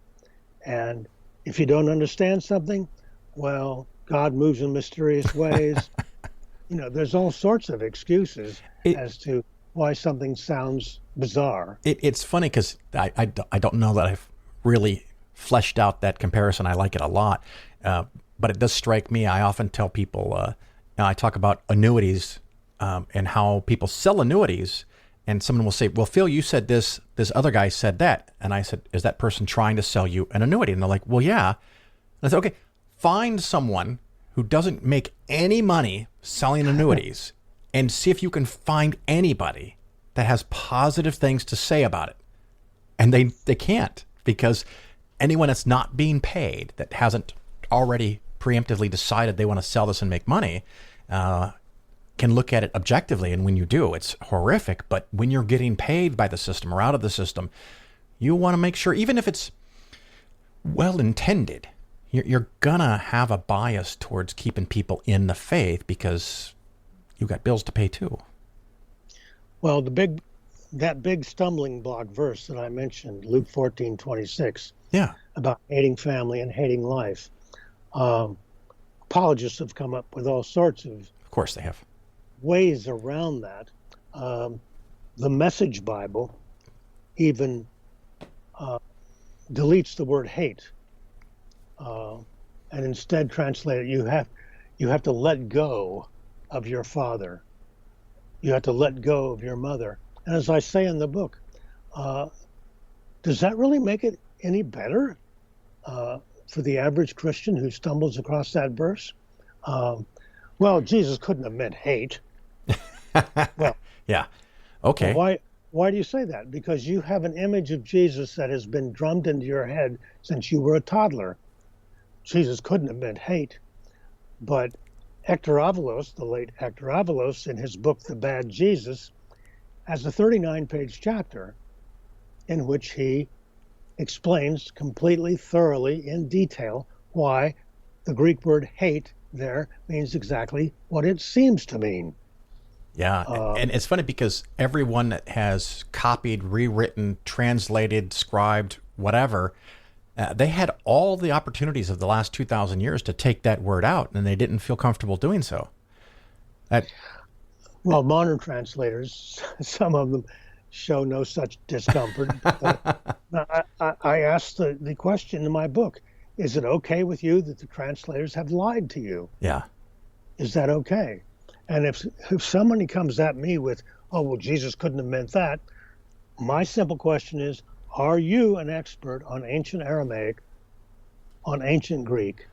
And if you don't understand something, well, God moves in mysterious ways. There's all sorts of excuses as to why something sounds bizarre. It's funny because I don't know that I've really fleshed out that comparison. I like it a lot. But it does strike me. I often tell people, I talk about annuities and how people sell annuities. And someone will say, well, Phil, you said this other guy said that. And I said, is that person trying to sell you an annuity? And they're like, well, yeah. And I said, okay, find someone who doesn't make any money selling annuities and see if you can find anybody that has positive things to say about it. And they can't, because anyone that's not being paid, that hasn't already preemptively decided they want to sell this and make money, can look at it objectively. And when you do, it's horrific. But when you're getting paid by the system or out of the system, you want to make sure, even if it's well-intended, you're going to have a bias towards keeping people in the faith because you've got bills to pay too. Well, that big stumbling block verse that I mentioned, Luke 14:26, Yeah. about hating family and hating life. Apologists have come up with all sorts of course they have. ways around that. The Message Bible even deletes the word hate, and instead translate it, you have to let go of your father. You have to let go of your mother. And as I say in the book, does that really make it any better for the average Christian who stumbles across that verse? Well, Jesus couldn't have meant hate. Well, yeah. Okay. Why do you say that? Because you have an image of Jesus that has been drummed into your head since you were a toddler. Jesus couldn't have meant hate. But Hector Avalos, the late Hector Avalos, in his book, The Bad Jesus, has a 39-page chapter in which he explains completely, thoroughly, in detail why the Greek word hate there means exactly what it seems to mean. Yeah, and it's funny because everyone that has copied, rewritten, translated, scribed, whatever, they had all the opportunities of the last 2,000 years to take that word out, and they didn't feel comfortable doing so. Well, modern translators, some of them show no such discomfort. I asked the question in my book, is it okay with you that the translators have lied to you? Yeah. Is that okay? And if somebody comes at me with, oh, well, Jesus couldn't have meant that, my simple question is, are you an expert on ancient Aramaic, on ancient Greek?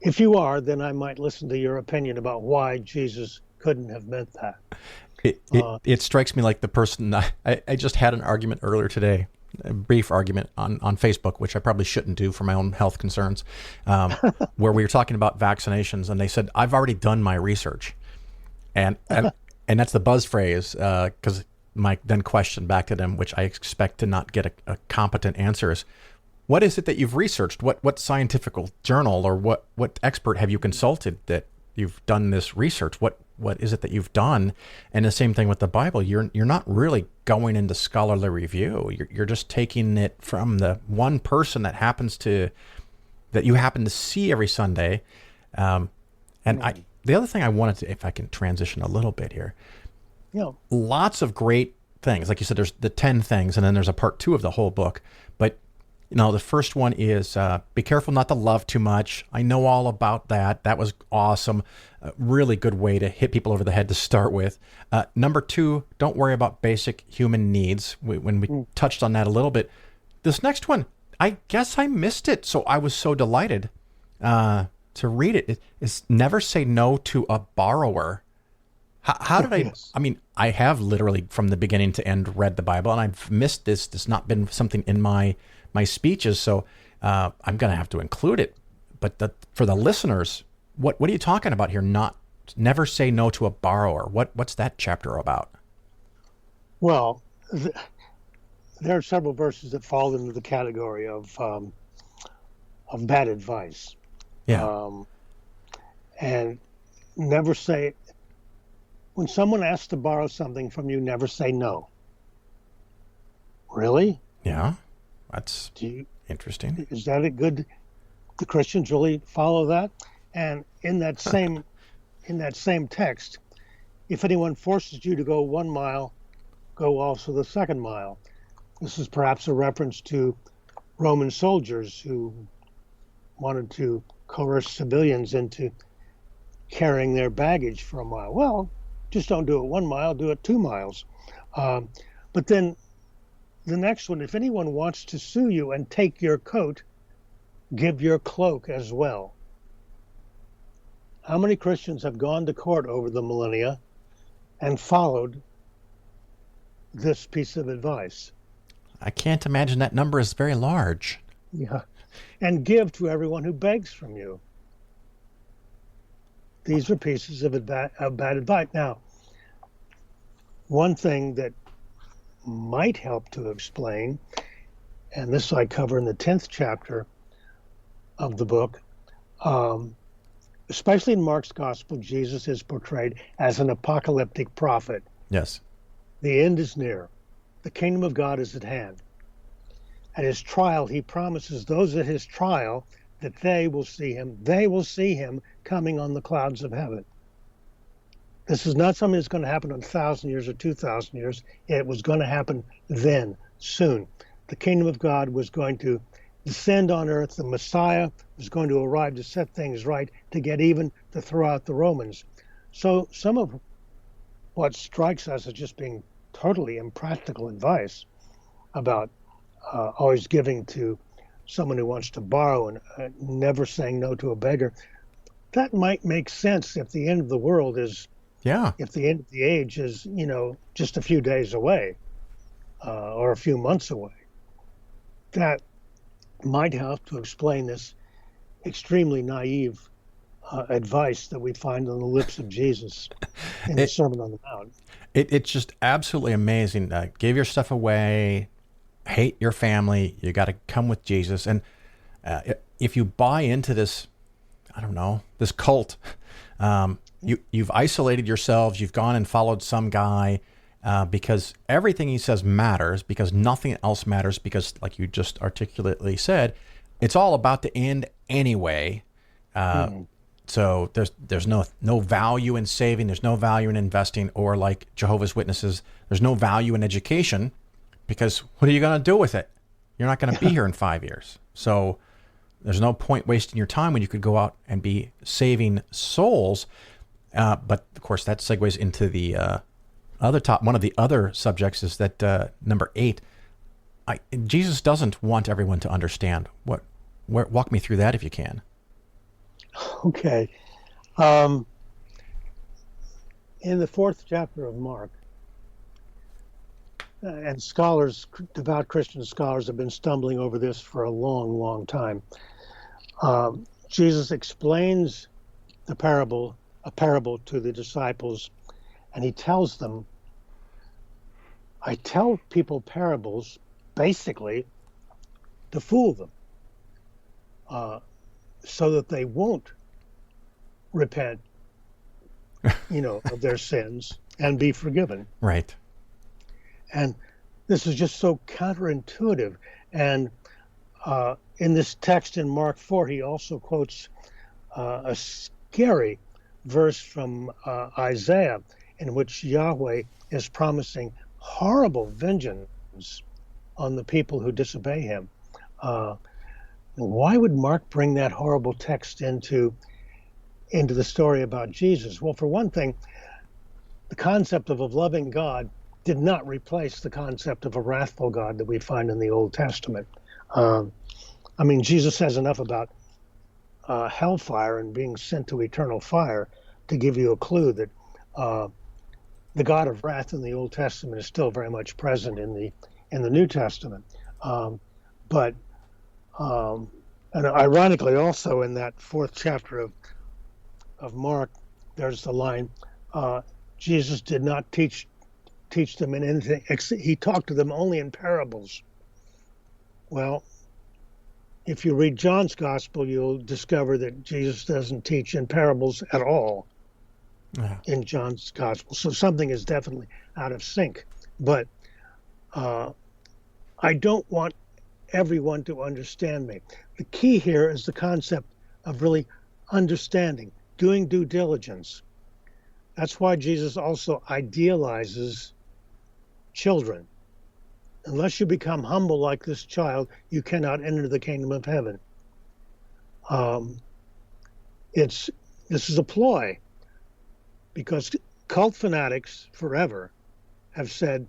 If you are, then I might listen to your opinion about why Jesus couldn't have meant that. It strikes me like the person, I just had an argument earlier today, a brief argument on Facebook, which I probably shouldn't do for my own health concerns, where we were talking about vaccinations, and they said, I've already done my research. And that's the buzz phrase, because my then question back to them, which I expect to not get a competent answer, is, what is it that you've researched? What scientific journal or what expert have you consulted that you've done this research? What is it that you've done? And the same thing with the Bible. You're not really going into scholarly review. You're just taking it from the one person that you happen to see every Sunday. The other thing I wanted to, if I can transition a little bit here, lots of great things. Like you said, there's the 10 things, and then there's a part 2 of the whole book. But the first one is be careful not to love too much. I know all about that. That was awesome. A really good way to hit people over the head to start with. Number 2, don't worry about basic human needs. When we touched on that a little bit. This next one, I guess I missed it. So I was so delighted to read it. It's never say no to a borrower. How did Yes. I mean, I have literally from the beginning to end read the Bible, and I've missed this. It's not been something in my speeches, so I'm going to have to include it. But for the listeners, what are you talking about here? Never say no to a borrower. What's that chapter about? Well, there are several verses that fall into the category of bad advice. Yeah. And never say, when someone asks to borrow something from you, never say no. Really? Yeah. That's interesting. Is that a good? The Christians really follow that? And in that same text, if anyone forces you to go 1 mile, go also the 2nd mile. This is perhaps a reference to Roman soldiers who wanted to coerce civilians into carrying their baggage for a mile. Well, just don't do it 1 mile, do it 2 miles. But then the next one, if anyone wants to sue you and take your coat, give your cloak as well. How many Christians have gone to court over the millennia and followed this piece of advice? I can't imagine that number is very large. Yeah. And give to everyone who begs from you. These are pieces of bad advice. Now, one thing that might help to explain, and this I cover in the 10th chapter of the book, especially in Mark's gospel, Jesus is portrayed as an apocalyptic prophet. Yes. The end is near. The kingdom of God is at hand. At his trial, he promises those at his trial that they will see him. They will see him coming on the clouds of heaven. This is not something that's going to happen in 1,000 years or 2,000 years. It was going to happen then, soon. The kingdom of God was going to descend on earth. The Messiah was going to arrive to set things right, to get even, to throw out the Romans. So some of what strikes us as just being totally impractical advice about always giving to someone who wants to borrow and never saying no to a beggar, that might make sense if the end of the world is, if the end of the age is, just a few days away or a few months away. That might help to explain this extremely naive advice that we find on the lips of Jesus in the Sermon on the Mount. It's just absolutely amazing. Give your stuff away, hate your family, you got to come with Jesus. And if you buy into this, I don't know, this cult, you've isolated yourselves, you've gone and followed some guy because everything he says matters, because nothing else matters, because like you just articulately said, it's all about the end anyway. So there's no value in saving, there's no value in investing, or like Jehovah's Witnesses, there's no value in education, because what are you going to do with it? You're not going to be here in 5 years. So there's no point wasting your time when you could go out and be saving souls. But of course, that segues into the one of the other subjects is that number 8. Jesus doesn't want everyone to understand. Walk me through that if you can. Okay. In the 4th chapter of Mark, and scholars, devout Christian scholars, have been stumbling over this for a long, long time. Jesus explains a parable to the disciples, and he tells them, I tell people parables basically to fool them, so that they won't repent, of their sins and be forgiven. Right. And this is just so counterintuitive. And in this text in Mark 4, he also quotes a scary verse from Isaiah, in which Yahweh is promising horrible vengeance on the people who disobey him. Why would Mark bring that horrible text into the story about Jesus? Well, for one thing, the concept of a loving God did not replace the concept of a wrathful God that we find in the Old Testament. Jesus says enough about hellfire and being sent to eternal fire to give you a clue that the God of wrath in the Old Testament is still very much present in the New Testament. And ironically, also in that 4th chapter of Mark, there's the line, Jesus did not teach them in anything. He talked to them only in parables. Well, if you read John's gospel, you'll discover that Jesus doesn't teach in parables at all in John's gospel. So something is definitely out of sync. But I don't want everyone to understand me. The key here is the concept of really understanding, doing due diligence. That's why Jesus also idealizes children. Unless you become humble like this child, you cannot enter the kingdom of heaven. It's This is a ploy because cult fanatics forever have said,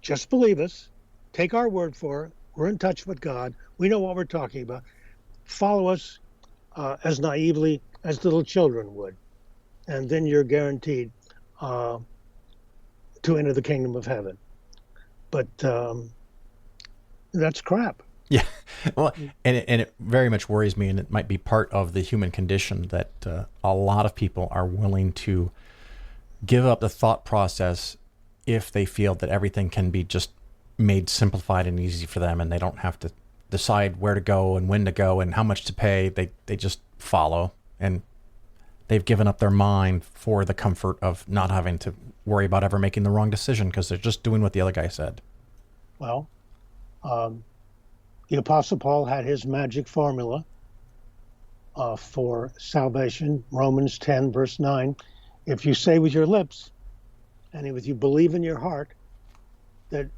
just believe us, take our word for it. We're in touch with God. We know what we're talking about. Follow us as naively as little children would. And then you're guaranteed to enter the kingdom of heaven. But that's crap. Yeah. Well, and it very much worries me, and it might be part of the human condition that a lot of people are willing to give up the thought process if they feel that everything can be just made simplified and easy for them, and they don't have to decide where to go and when to go and how much to pay. They just follow, and they've given up their mind for the comfort of not having to worry about ever making the wrong decision because they're just doing what the other guy said. Well, the Apostle Paul had his magic formula for salvation. Romans 10, verse 9. If you say with your lips and if you believe in your heart that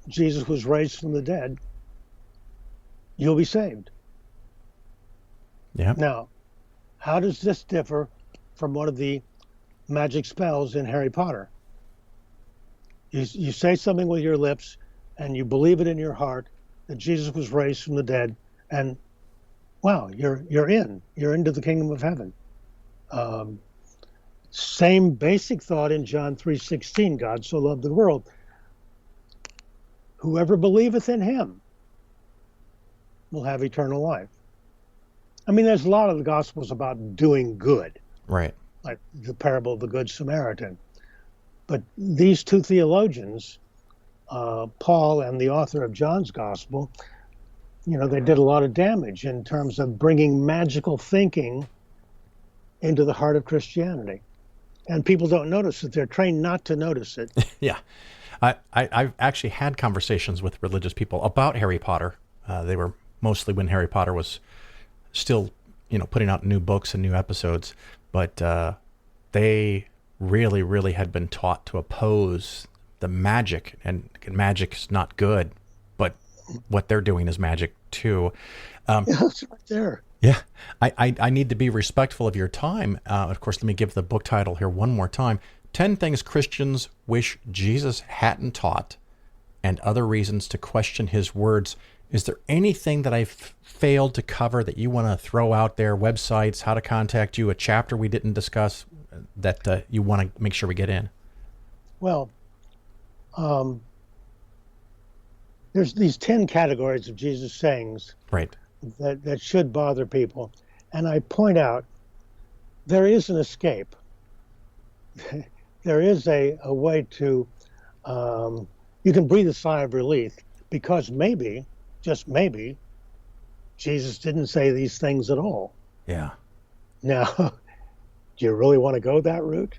Jesus was raised from the dead, you'll be saved. Yeah. Now, how does this differ from one of the magic spells in Harry Potter? You say something with your lips and you believe it in your heart that Jesus was raised from the dead, and wow, you're into the kingdom of heaven. Same basic thought in John 3:16. God so loved the world. Whoever believeth in him will have eternal life. I mean, there's a lot of the Gospels about doing good, Right. like the parable of the Good Samaritan. But these two theologians, Paul and the author of John's Gospel, they did a lot of damage in terms of bringing magical thinking into the heart of Christianity. And people don't notice it. They're trained not to notice it. Yeah. I've actually had conversations with religious people about Harry Potter. They were mostly when Harry Potter was still, putting out new books and new episodes. But they really, really had been taught to oppose the magic. And magic's not good, but what they're doing is magic too. Yeah, that's right there. Yeah, I need to be respectful of your time. Of course, let me give the book title here one more time. 10 Things Christians Wish Jesus Hadn't Taught and Other Reasons to Question His Words. Is there anything that I've failed to cover that you want to throw out there? Websites, how to contact you, a chapter we didn't discuss that you want to make sure we get in? Well, there's these 10 categories of Jesus' sayings. Right. That should bother people. And I point out there is an escape. There is a way to, you can breathe a sigh of relief because maybe, just maybe, Jesus didn't say these things at all. Yeah. Now, do you really want to go that route?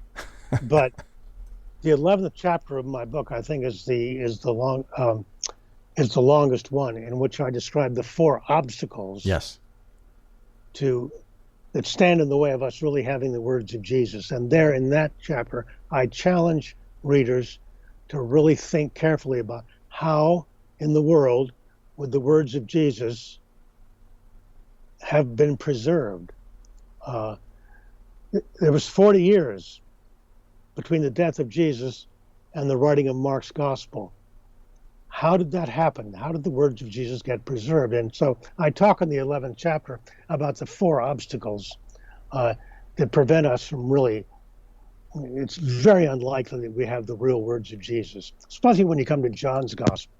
But the 11th chapter of my book, I think, is the longest one, in which I describe the 4 obstacles Yes. that stand in the way of us really having the words of Jesus. And there in that chapter, I challenge readers to really think carefully about how in the world would the words of Jesus have been preserved. There was 40 years between the death of Jesus and the writing of Mark's gospel. How did that happen? How did the words of Jesus get preserved? And so I talk in the 11th chapter about the 4 obstacles that prevent us from really, it's very unlikely that we have the real words of Jesus, especially when you come to John's gospel.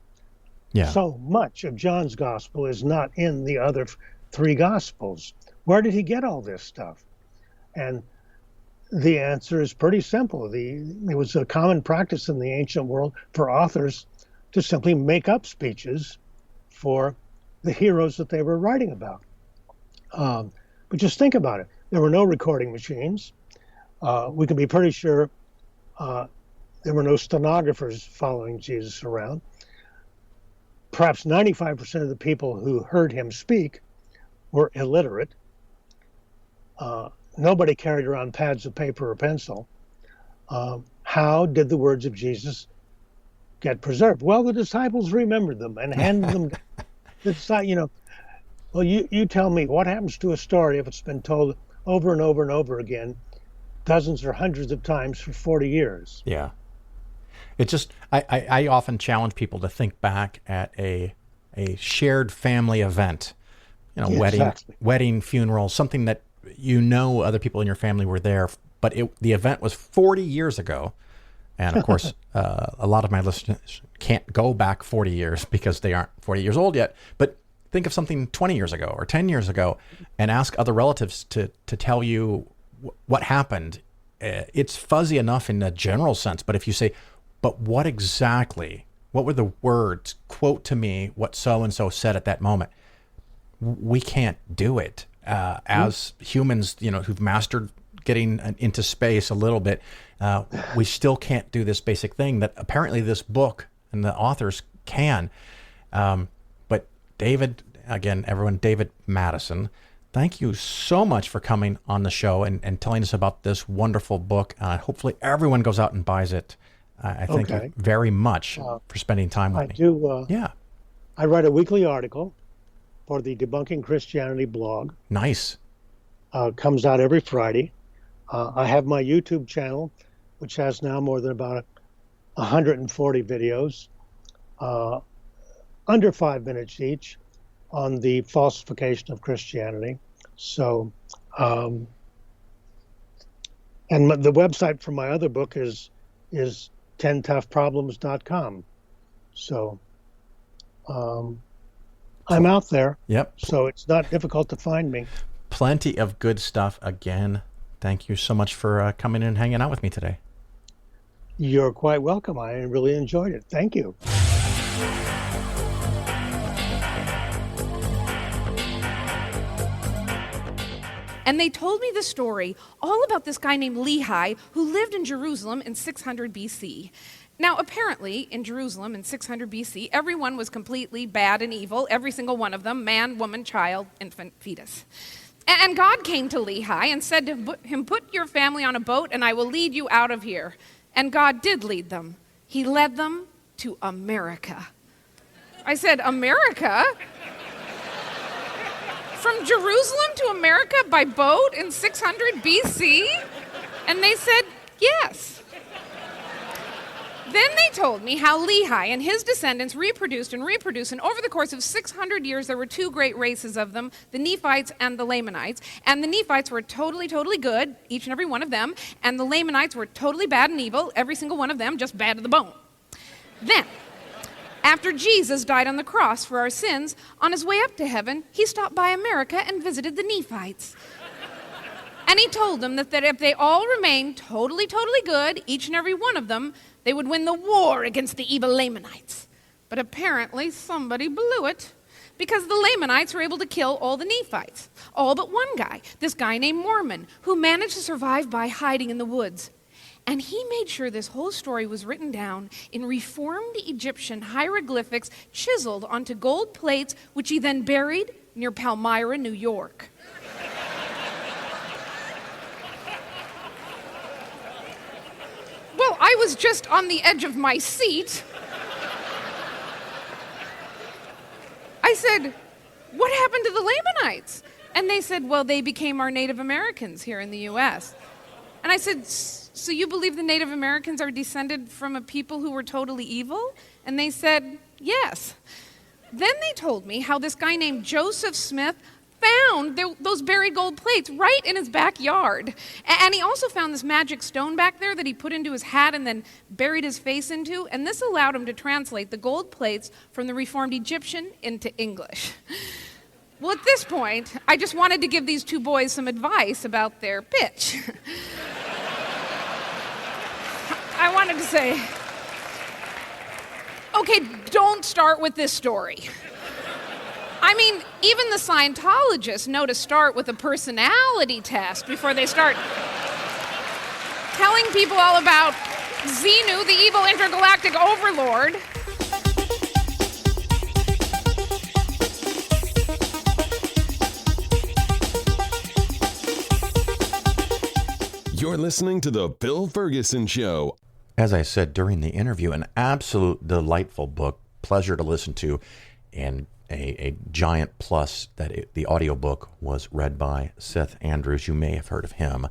Yeah. So much of John's gospel is not in the other 3 gospels. Where did he get all this stuff? And the answer is pretty simple. It was a common practice in the ancient world for authors to simply make up speeches for the heroes that they were writing about. But just think about it. There were no recording machines. We can be pretty sure there were no stenographers following Jesus around. Perhaps 95% of the people who heard him speak were illiterate. Nobody carried around pads of paper or pencil. How did the words of Jesus get preserved? Well, the disciples remembered them and handed them. Well, you tell me, what happens to a story if it's been told over and over and over again, dozens or hundreds of times for 40 years. Yeah. It just, I often challenge people to think back at a shared family event, wedding, funeral, something that other people in your family were there, but the event was 40 years ago. And of course, a lot of my listeners can't go back 40 years because they aren't 40 years old yet. But think of something 20 years ago or 10 years ago and ask other relatives to tell you what happened. It's fuzzy enough in a general sense. But if you say, but what were the words? Quote to me what so-and-so said at that moment. We can't do it as humans, who've mastered getting into space a little bit. We still can't do this basic thing that apparently this book and the authors can. But David Madison, thank you so much for coming on the show and telling us about this wonderful book. Hopefully everyone goes out and buys it. I thank you very much for spending time with me. I write a weekly article for the Debunking Christianity blog. Nice. Comes out every Friday. I have my YouTube channel, which has now more than about 140 videos, under 5 minutes each, on the falsification of Christianity. So, and the website for my other book is 10toughproblems.com. So, I'm out there. Yep. So it's not difficult to find me. Plenty of good stuff. Again, thank you so much for coming in and hanging out with me today. You're quite welcome. I really enjoyed it. Thank you. And they told me the story all about this guy named Lehi who lived in Jerusalem in 600 BC. Now, apparently, in Jerusalem in 600 BC, everyone was completely bad and evil, every single one of them, man, woman, child, infant, fetus. And God came to Lehi and said to him, "Put your family on a boat and I will lead you out of here." And God did lead them. He led them to America. I said, America? From Jerusalem to America by boat in 600 BC? And they said, yes. Then they told me how Lehi and his descendants reproduced, and over the course of 600 years, there were two great races of them, the Nephites and the Lamanites. And the Nephites were totally, totally good, each and every one of them, and the Lamanites were totally bad and evil, every single one of them, just bad to the bone. Then, after Jesus died on the cross for our sins, on his way up to heaven, he stopped by America and visited the Nephites. And he told them that if they all remained totally, totally good, each and every one of them, they would win the war against the evil Lamanites. But apparently somebody blew it, because the Lamanites were able to kill all the Nephites, all but one guy, this guy named Mormon, who managed to survive by hiding in the woods. And he made sure this whole story was written down in reformed Egyptian hieroglyphics chiseled onto gold plates, which he then buried near Palmyra, New York. Well, I was just on the edge of my seat. I said, "What happened to the Lamanites?" And they said, "Well, they became our Native Americans here in the U.S." And I said, "So you believe the Native Americans are descended from a people who were totally evil?" And they said, "Yes." Then they told me how this guy named Joseph Smith found those buried gold plates right in his backyard. And he also found this magic stone back there that he put into his hat and then buried his face into, and this allowed him to translate the gold plates from the Reformed Egyptian into English. Well, at this point, I just wanted to give these two boys some advice about their pitch. I wanted to say, okay, don't start with this story. I mean, even the Scientologists know to start with a personality test before they start telling people all about Xenu, the evil intergalactic overlord. You're listening to The Phil Ferguson Show. As I said during the interview, an absolute delightful book, pleasure to listen to. and a giant plus that the audiobook was read by Seth Andrews. You may have heard of him.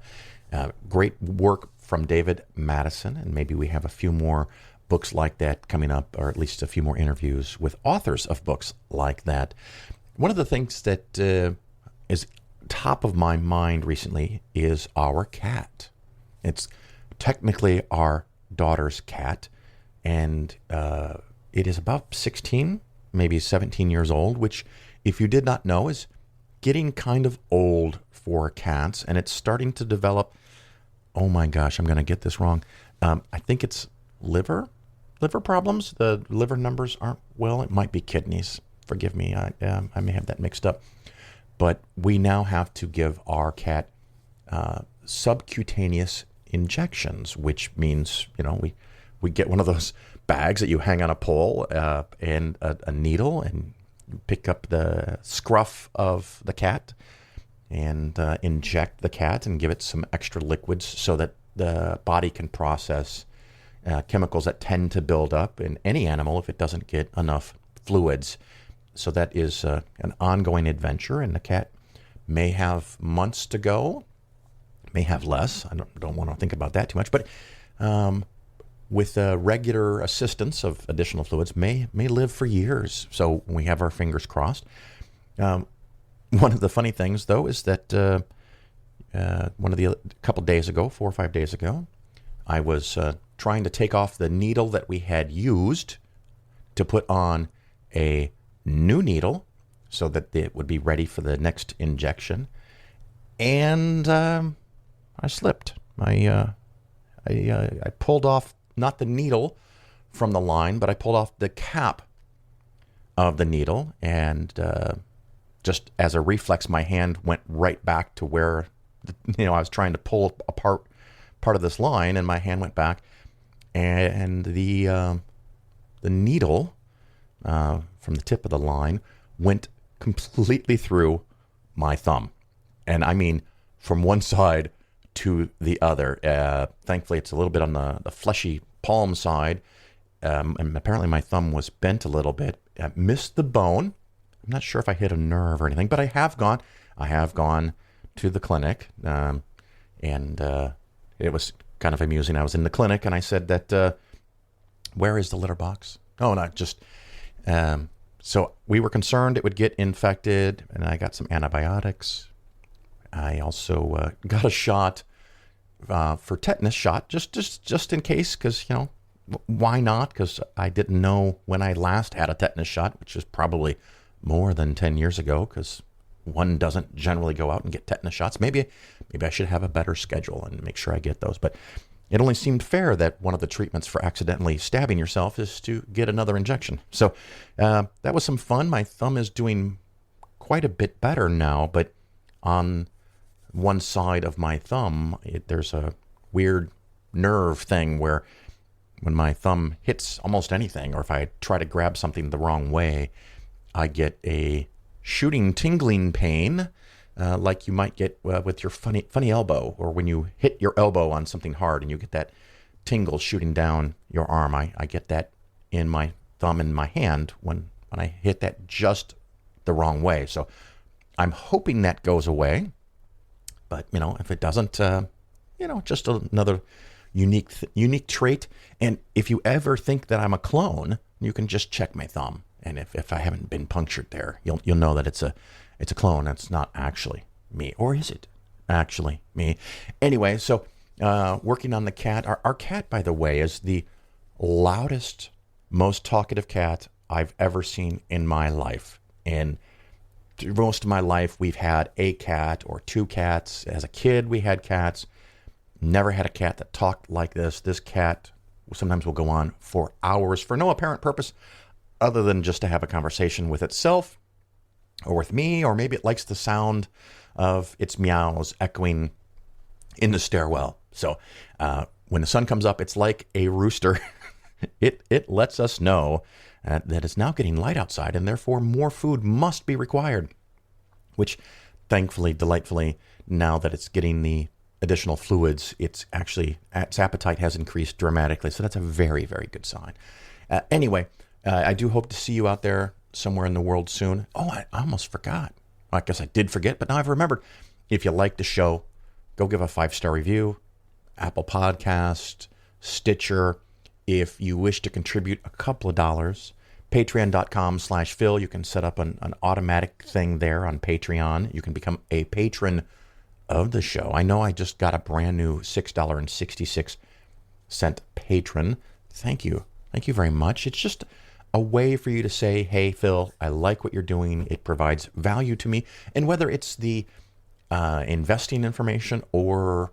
Great work from David Madison, and maybe we have a few more books like that coming up, or at least a few more interviews with authors of books like that. One of the things that is top of my mind recently is our cat. It's technically our daughter's cat, and it is about 16, maybe 17 years old, which, if you did not know, is getting kind of old for cats, and it's starting to develop, oh my gosh, I'm going to get this wrong. I think it's liver problems. The liver numbers aren't well. It might be kidneys. Forgive me. I may have that mixed up. But we now have to give our cat subcutaneous injections, which means, we get one of those bags that you hang on a pole and a needle, and you pick up the scruff of the cat and inject the cat and give it some extra liquids so that the body can process chemicals that tend to build up in any animal if it doesn't get enough fluids. So that is an ongoing adventure, and the cat may have months to go, may have less. I don't want to think about that too much, but with regular assistance of additional fluids, may live for years. So we have our fingers crossed. One of the funny things, though, is that a couple days ago, 4 or 5 days ago, I was trying to take off the needle that we had used to put on a new needle so that it would be ready for the next injection. And I slipped. I pulled off not the needle from the line, but I pulled off the cap of the needle, and just as a reflex, my hand went right back to where I was trying to pull apart part of this line, and my hand went back, and the needle from the tip of the line went completely through my thumb, and I mean from one side to the other. Thankfully, it's a little bit on the fleshy palm side, and apparently my thumb was bent a little bit. I missed the bone. I'm not sure if I hit a nerve or anything, but I have gone to the clinic, and it was kind of amusing. I was in the clinic, and I said that, where is the litter box? Oh, not just... so we were concerned it would get infected, and I got some antibiotics. I also got a shot for tetanus shot, just in case, because, why not? Because I didn't know when I last had a tetanus shot, which is probably more than 10 years ago, because one doesn't generally go out and get tetanus shots. Maybe I should have a better schedule and make sure I get those. But it only seemed fair that one of the treatments for accidentally stabbing yourself is to get another injection. So that was some fun. My thumb is doing quite a bit better now, but on one side of my thumb, there's a weird nerve thing where when my thumb hits almost anything, or if I try to grab something the wrong way, I get a shooting, tingling pain, like you might get with your funny elbow, or when you hit your elbow on something hard and you get that tingle shooting down your arm. I get that in my thumb and my hand when I hit that just the wrong way. So I'm hoping that goes away. But, if it doesn't, just another unique trait. And if you ever think that I'm a clone, you can just check my thumb. And if I haven't been punctured there, you'll know that it's a clone. It's not actually me. Or is it actually me? Anyway, so working on the cat. Our cat, by the way, is the loudest, most talkative cat I've ever seen in my life. And through most of my life, we've had a cat or two cats. As a kid, we had cats. Never had a cat that talked like this. This cat sometimes will go on for hours for no apparent purpose other than just to have a conversation with itself or with me, or maybe it likes the sound of its meows echoing in the stairwell. So when the sun comes up, it's like a rooster. It lets us know that it's now getting light outside, and therefore more food must be required, which thankfully, delightfully, now that it's getting the additional fluids, its appetite has increased dramatically. So that's a very, very good sign. Anyway, I do hope to see you out there somewhere in the world soon. Oh, I almost forgot. I guess I did forget, but now I've remembered. If you like the show, go give a 5-star review. Apple Podcast, Stitcher. If you wish to contribute a couple of dollars, patreon.com/Phil. You can set up an automatic thing there on Patreon. You can become a patron of the show. I know I just got a brand new $6.66 patron. Thank you. Thank you very much. It's just a way for you to say, hey, Phil, I like what you're doing. It provides value to me. And whether it's the investing information or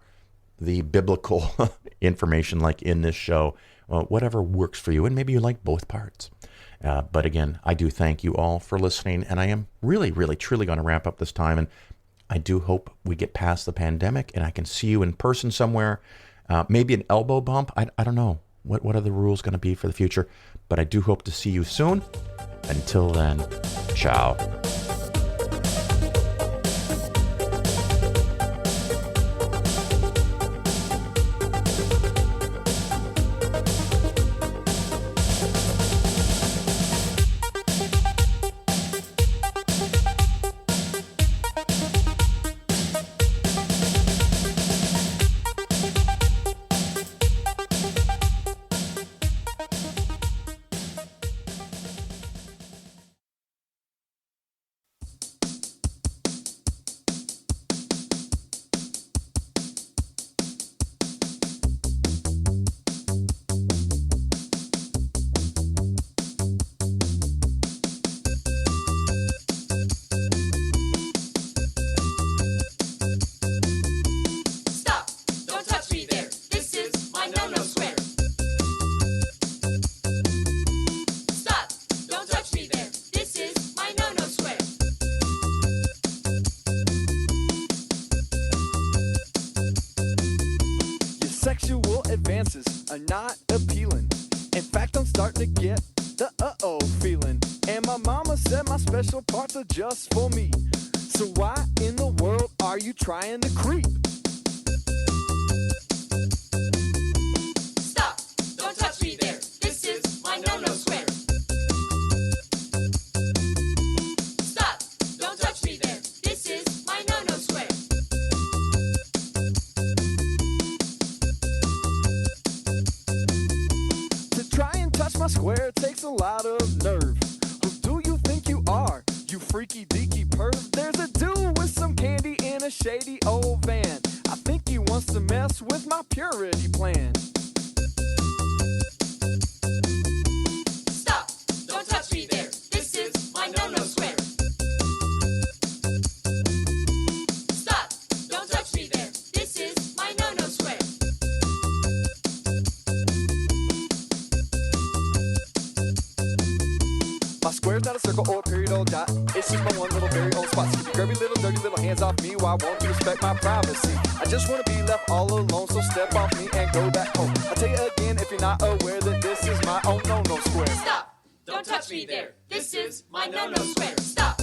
the biblical information like in this show, whatever works for you. And maybe you like both parts. But again, I do thank you all for listening. And I am really, really, truly going to wrap up this time. And I do hope we get past the pandemic and I can see you in person somewhere. Maybe an elbow bump. I don't know. What are the rules going to be for the future? But I do hope to see you soon. Until then, ciao. Sexual advances are not appealing. In fact, I'm starting to get the uh-oh feeling. And my mama said my special parts are just for me. So why in the world are you trying to creep? Stop! Don't touch me there. This is my no-no square. Stop! Don't touch me there. This is my no-no square. My square takes a lot of nerve. Who do you think you are, you freaky deaky perv? There's a dude with some candy in a shady old van. I think he wants to mess with my purity plan. Stop! Don't touch me there. This is my no-no square. Stop! Don't touch me there. This is my no-no square. My square's not a circle or a period or dot. It's just my one little very own spot. So keep your grubby little dirty little hands off me while I want to respect my privacy. I just want to be left all alone, so step off me and go back home. I'll tell you again if you're not aware that this is my own no-no square. Stop! Don't touch me there. This is my no-no square. Stop!